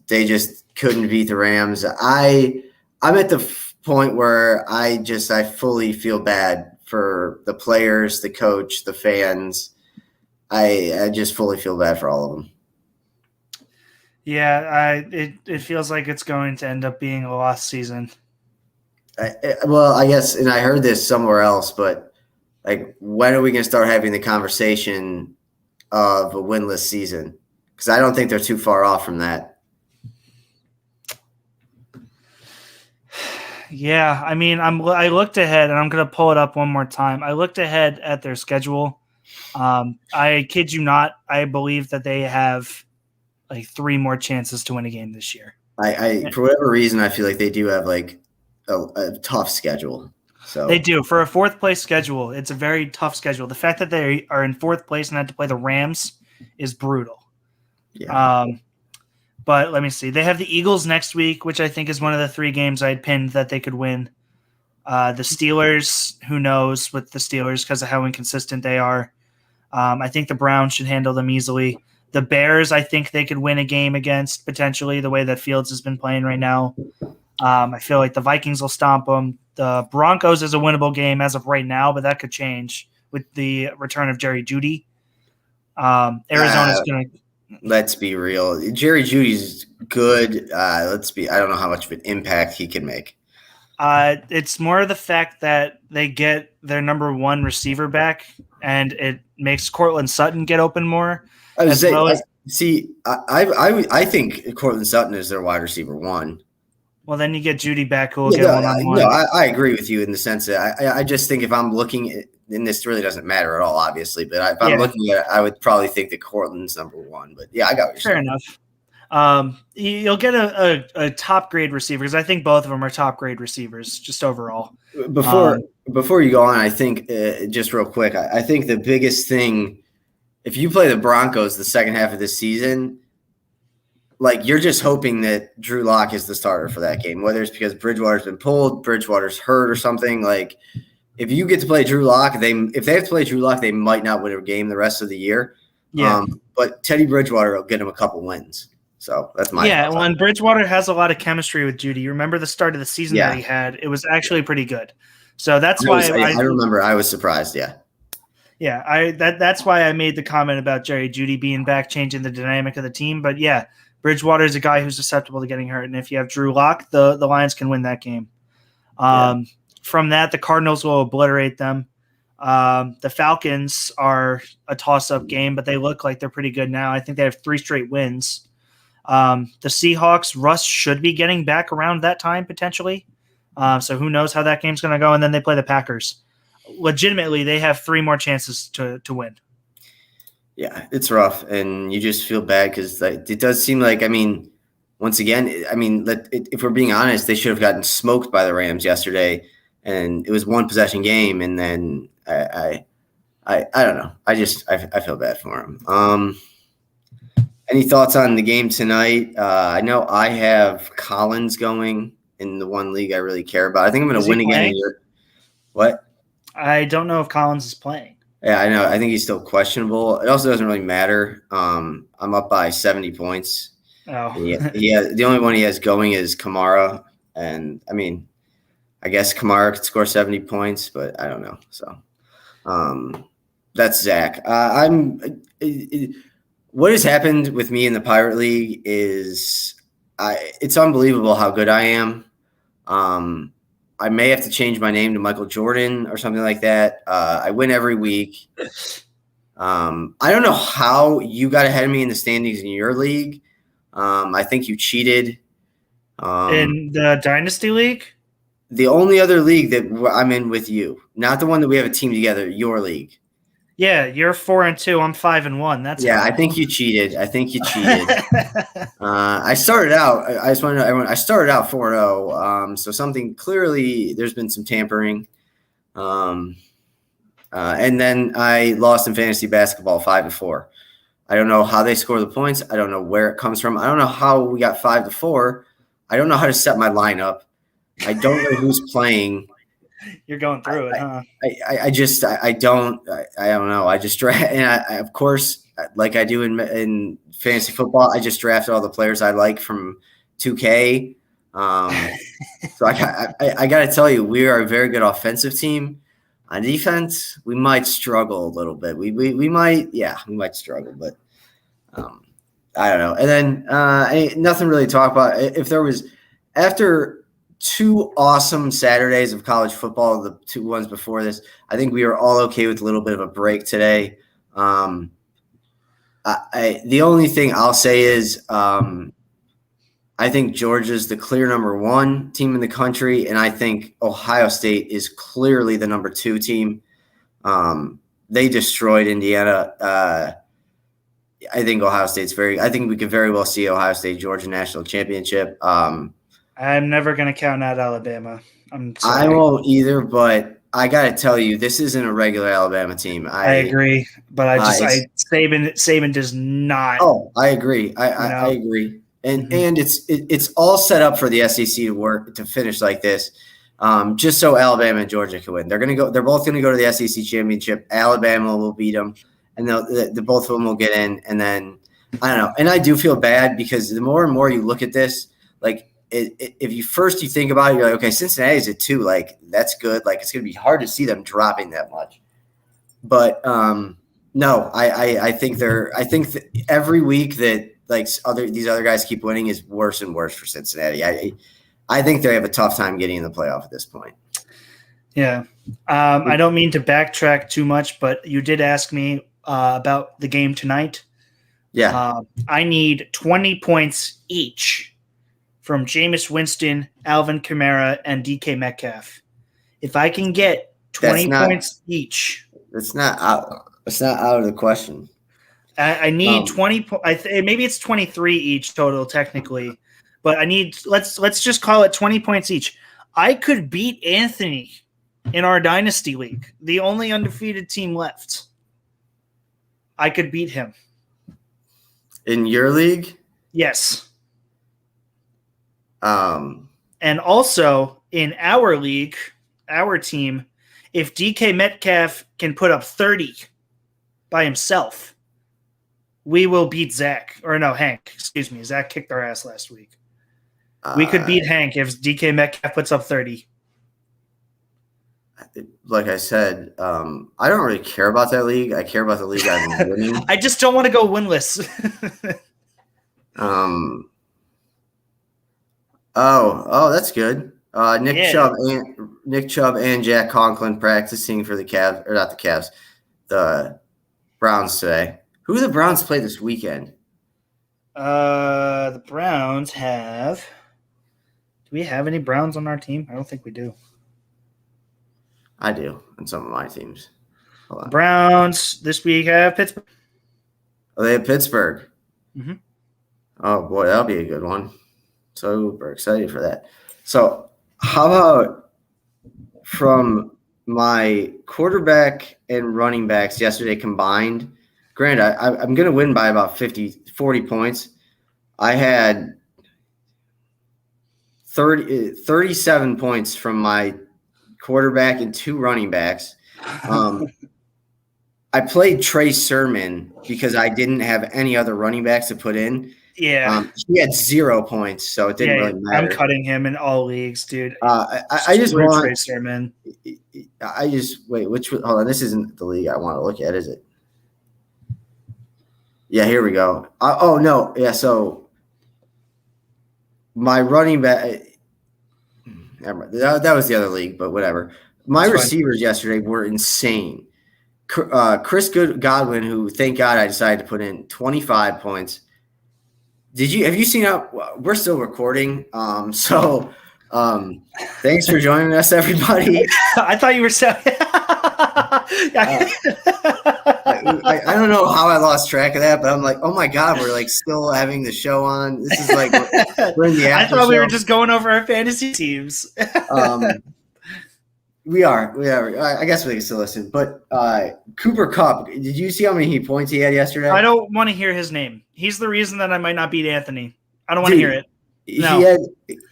[SPEAKER 1] they just couldn't beat the Rams. I'm at the point where I fully feel bad for the players, the coach, the fans. I just fully feel bad for all of them.
[SPEAKER 2] Yeah, it feels like it's going to end up being a lost season.
[SPEAKER 1] I guess, and I heard this somewhere else, but like, when are we going to start having the conversation of a winless season? Because I don't think they're too far off from that.
[SPEAKER 2] Yeah, I mean, I looked ahead, and I'm going to pull it up one more time. I looked ahead at their schedule, I kid you not. I believe that they have like 3 more chances to win a game this year.
[SPEAKER 1] I for whatever reason, I feel like they do have like a tough schedule. So
[SPEAKER 2] They do. For a 4th place schedule, it's a very tough schedule. The fact that they are in 4th place and had to play the Rams is brutal.
[SPEAKER 1] Yeah.
[SPEAKER 2] But let me see. They have the Eagles next week, which I think is one of the 3 games I'd pinned that they could win. The Steelers, who knows with the Steelers because of how inconsistent they are. I think the Browns should handle them easily. The Bears, I think they could win a game against potentially the way that Fields has been playing right now. I feel like the Vikings will stomp them. The Broncos is a winnable game as of right now, but that could change with the return of Jerry Jeudy. Arizona's going to.
[SPEAKER 1] Let's be real. Jerry Judy's good. I don't know how much of an impact he can make.
[SPEAKER 2] It's more the fact that they get their number 1 receiver back, and it makes Cortland Sutton get open more.
[SPEAKER 1] I think Cortland Sutton is their wide receiver 1.
[SPEAKER 2] Well, then you get Jeudy back, who will get one-on-one.
[SPEAKER 1] No, I agree with you in the sense that I just think if I'm looking at, and this really doesn't matter at all, obviously, but if I'm looking at it, I would probably think that Cortland's number 1. But yeah, I got what you're saying.
[SPEAKER 2] Fair enough. You'll get a top grade receiver because I think both of them are top grade receivers just overall.
[SPEAKER 1] Before you go on, I think just real quick, I think the biggest thing, if you play the Broncos the second half of this season, like you're just hoping that Drew Lock is the starter for that game, whether it's because Bridgewater's been pulled, Bridgewater's hurt or something. Like if you get to play Drew Lock, if they have to play Drew Lock, they might not win a game the rest of the year.
[SPEAKER 2] Yeah.
[SPEAKER 1] But Teddy Bridgewater will get him a couple wins. So that's my
[SPEAKER 2] well, and Bridgewater has a lot of chemistry with Jeudy. You remember the start of the season that he had? It was actually pretty good. So that's why
[SPEAKER 1] I remember I was surprised. Yeah.
[SPEAKER 2] Yeah, that's why I made the comment about Jerry Jeudy being back, changing the dynamic of the team. But yeah, Bridgewater is a guy who's susceptible to getting hurt, and if you have Drew Lock, the Lions can win that game. From that, the Cardinals will obliterate them. The Falcons are a toss-up game, but they look like they're pretty good now. I think they have 3 straight wins. The Seahawks, Russ should be getting back around that time potentially. So who knows how that game's going to go? And then they play the Packers. Legitimately, they have 3 more chances to win.
[SPEAKER 1] Yeah, it's rough, and you just feel bad because it does seem like, once again, if we're being honest, they should have gotten smoked by the Rams yesterday, and it was 1 possession game, and then I don't know. I feel bad for them. Any thoughts on the game tonight? I know I have Collins going in the one league I really care about. I think I'm going to win again. What? I
[SPEAKER 2] don't know if Collins is playing.
[SPEAKER 1] Yeah, I know. I think he's still questionable. It also doesn't really matter. I'm up by 70 points.
[SPEAKER 2] Oh.
[SPEAKER 1] The only one he has going is Kamara. And, I guess Kamara could score 70 points, but I don't know. So that's Zach. What has happened with me in the Pirate League is it's unbelievable how good I am. I may have to change my name to Michael Jordan or something like that. I win every week. I don't know how you got ahead of me in the standings in your league. I think you cheated.
[SPEAKER 2] In the Dynasty League?
[SPEAKER 1] The only other league that I'm in with you, not the one that we have a team together, your league.
[SPEAKER 2] Yeah, you're 4-2. I'm 5-1. That's
[SPEAKER 1] I think you cheated. I started out. I just want to know, everyone. I started out 4-0. So something clearly there's been some tampering. And then I lost in fantasy basketball 5-4. I don't know how they score the points. I don't know where it comes from. I don't know how we got 5-4. I don't know how to set my lineup. I don't know who's playing.
[SPEAKER 2] You're going through it, huh?
[SPEAKER 1] I don't know. I just draft, and of course, like I do in fantasy football, I just draft all the players I like from 2K. So I got to tell you, we are a very good offensive team. On defense, we might struggle a little bit. We might struggle, but I don't know. And then nothing really to talk about. If there was after 2 awesome Saturdays of college football, the 2 ones before this, I think we were all okay with a little bit of a break today. The only thing I'll say is I think Georgia's the clear number 1 team in the country, and I think Ohio State is clearly the number 2 team. they destroyed Indiana. I think Ohio State's I think we could very well see Ohio State Georgia national championship.
[SPEAKER 2] I'm never going to count out Alabama. I'm sorry.
[SPEAKER 1] I won't either, but I got to tell you, this isn't a regular Alabama team.
[SPEAKER 2] I agree, but Saban does not.
[SPEAKER 1] Oh, I agree. I agree, and it's all set up for the SEC to finish like this, just so Alabama and Georgia can win. They're both going to go to the SEC championship. Alabama will beat them, and the both of them will get in. And then I don't know. And I do feel bad because the more and more you look at this, like. If you think about it, you're like, okay, Cincinnati's at 2, like that's good. Like it's gonna be hard to see them dropping that much. But no, I think that every week that like these other guys keep winning is worse and worse for Cincinnati. I think they have a tough time getting in the playoff at this point.
[SPEAKER 2] Yeah, I don't mean to backtrack too much, but you did ask me about the game tonight.
[SPEAKER 1] Yeah,
[SPEAKER 2] I need 20 points each from Jameis Winston, Alvin Kamara, and DK Metcalf. If I can get 20 points each,
[SPEAKER 1] it's not out of the question.
[SPEAKER 2] I need 20. Maybe it's 23 each total technically, but I need. Let's just call it 20 points each. I could beat Anthony in our dynasty league, the only undefeated team left. I could beat him
[SPEAKER 1] in your league.
[SPEAKER 2] Yes. And also in our league, our team, if DK Metcalf can put up 30 by himself, we will beat Zach. Or no, Hank. Excuse me. Zach kicked our ass last week. We could beat Hank if DK Metcalf puts up 30.
[SPEAKER 1] Like I said, I don't really care about that league. I care about the league I'm winning.
[SPEAKER 2] I just don't want to go winless.
[SPEAKER 1] Oh, that's good. Nick Chubb and Jack Conklin practicing for the Cavs, or not the Cavs, the Browns today. Who do the Browns play this weekend?
[SPEAKER 2] The Browns have. Do we have any Browns on our team? I don't think we do.
[SPEAKER 1] I do on some of my teams.
[SPEAKER 2] The Browns this week have Pittsburgh.
[SPEAKER 1] Oh, they have Pittsburgh.
[SPEAKER 2] Mm-hmm.
[SPEAKER 1] Oh boy, that'll be a good one. Super excited for that. So how about from my quarterback and running backs yesterday combined? Granted, I'm going to win by about 40 points. I had 37 points from my quarterback and 2 running backs. I played Trey Sermon because I didn't have any other running backs to put in.
[SPEAKER 2] Yeah.
[SPEAKER 1] He had 0 points, so it didn't really matter.
[SPEAKER 2] I'm cutting him in all leagues, dude.
[SPEAKER 1] I just want
[SPEAKER 2] Trey Sermon.
[SPEAKER 1] hold on, this isn't the league I want to look at, is it? Yeah, here we go. Oh no, yeah. So my running back, that was the other league, but whatever. My receivers yesterday were insane. Chris Godwin, who thank God I decided to put in 25 points. Have you seen how we're still recording? Thanks for joining us, everybody.
[SPEAKER 2] I thought you were saying.
[SPEAKER 1] I don't know how I lost track of that, but I'm like, oh my God, we're like still having the show on. This is like we're in the after
[SPEAKER 2] I thought we
[SPEAKER 1] show.
[SPEAKER 2] were just going over our fantasy teams.
[SPEAKER 1] We are. I guess we can still listen. But Cooper Kupp, did you see how many points he had yesterday?
[SPEAKER 2] I don't want to hear his name. He's the reason that I might not beat Anthony. I don't want to hear it. No.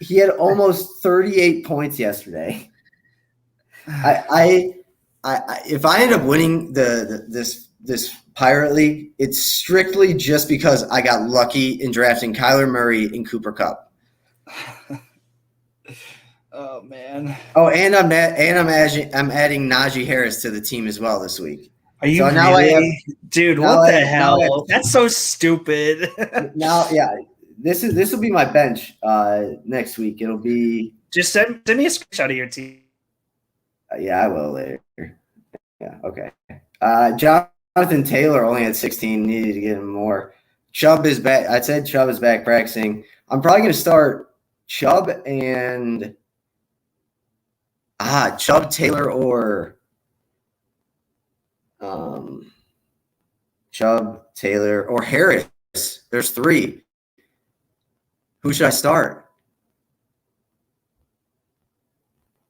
[SPEAKER 1] He had almost 38 points yesterday. If I end up winning this Pirate League, it's strictly just because I got lucky in drafting Kyler Murray and Cooper Kupp.
[SPEAKER 2] Oh man!
[SPEAKER 1] Oh, and I'm adding Najee Harris to the team as well this week.
[SPEAKER 2] Are you really? Dude, what the hell? That's so stupid.
[SPEAKER 1] Now, yeah, this will be my bench next week. It'll be
[SPEAKER 2] just send me a screenshot of your team.
[SPEAKER 1] Yeah, I will later. Yeah, okay. Jonathan Taylor only had 16. Needed to get him more. Chubb is back. I said Chubb is back practicing. I'm probably going to start Chubb and Chubb, Taylor, or Chubb, Taylor, or Harris. There's 3. Who should I start?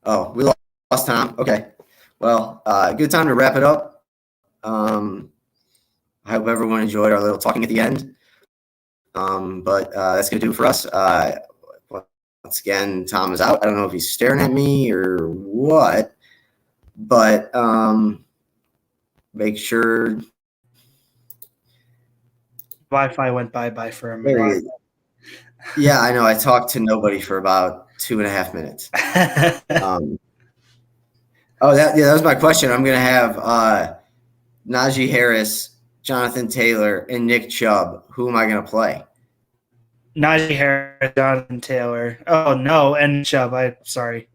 [SPEAKER 1] Oh, we lost Tom. Okay. Well, good time to wrap it up. I hope everyone enjoyed our little talking at the end. But that's going to do it for us. Once again, Tom is out. I don't know if he's staring at me or what, but make sure.
[SPEAKER 2] Wi-Fi went bye-bye for a minute.
[SPEAKER 1] Yeah, I know. I talked to nobody for about 2.5 minutes. That was my question. I'm going to have Najee Harris, Jonathan Taylor, and Nick Chubb. Who am I going to play?
[SPEAKER 2] Najee Harris, Jonathan Taylor. Oh no, and Chubb. I'm sorry.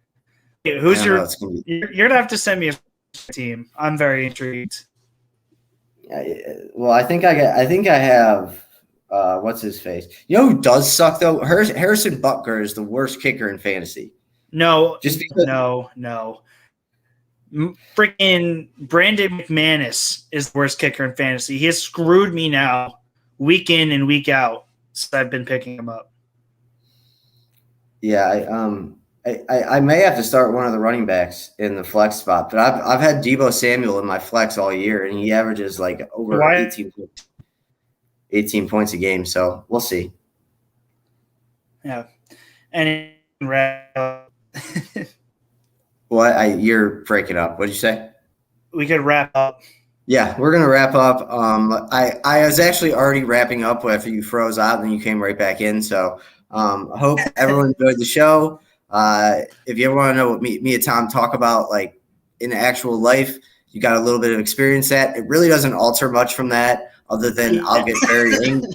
[SPEAKER 2] Who's your? You're gonna have to send me a team. I'm very intrigued.
[SPEAKER 1] Well, I think I have. What's his face? You know who does suck though? Harrison Butker is the worst kicker in fantasy.
[SPEAKER 2] No,
[SPEAKER 1] just because.
[SPEAKER 2] No. Freaking Brandon McManus is the worst kicker in fantasy. He has screwed me now, week in and week out. So I've been picking him up.
[SPEAKER 1] Yeah, I may have to start one of the running backs in the flex spot, but I've had Deebo Samuel in my flex all year, and he averages like over 18 points a game. So we'll see.
[SPEAKER 2] Yeah, and
[SPEAKER 1] what? You're breaking up. What'd you say?
[SPEAKER 2] We could wrap up.
[SPEAKER 1] Yeah, we're gonna wrap up. I was actually already wrapping up after you froze out, and then you came right back in. So I hope everyone enjoyed the show. If you ever want to know what me and Tom talk about, like in actual life, you got a little bit of experience at. It really doesn't alter much from that, other than I'll get very angry.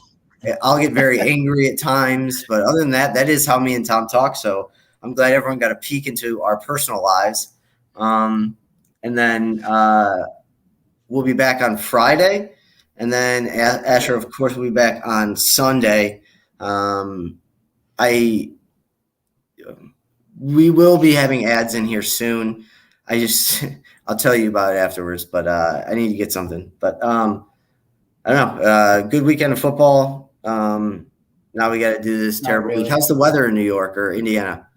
[SPEAKER 1] I'll get very angry at times, but other than that, that is how me and Tom talk. So I'm glad everyone got a peek into our personal lives. And then we'll be back on Friday, and then Asher, of course, will be back on Sunday. We will be having ads in here soon. I'll tell you about it afterwards, but I need to get something. But I don't know. Good weekend of football. Now we got to do this terrible week. How's the weather in New York or Indiana?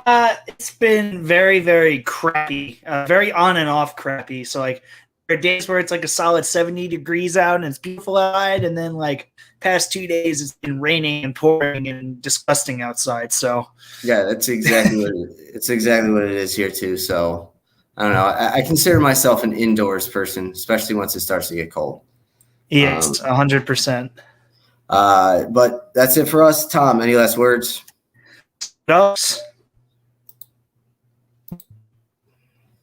[SPEAKER 2] It's been very, very crappy, very on and off crappy. So like there are days where it's like a solid 70 degrees out and it's beautiful outside, and then like past 2 days it's been raining and pouring and disgusting outside. So
[SPEAKER 1] yeah, that's exactly what it is here too. So I don't know. I consider myself an indoors person, especially once it starts to get cold.
[SPEAKER 2] Yes, 100%.
[SPEAKER 1] But that's it for us. Tom, any last words?
[SPEAKER 2] Dogs.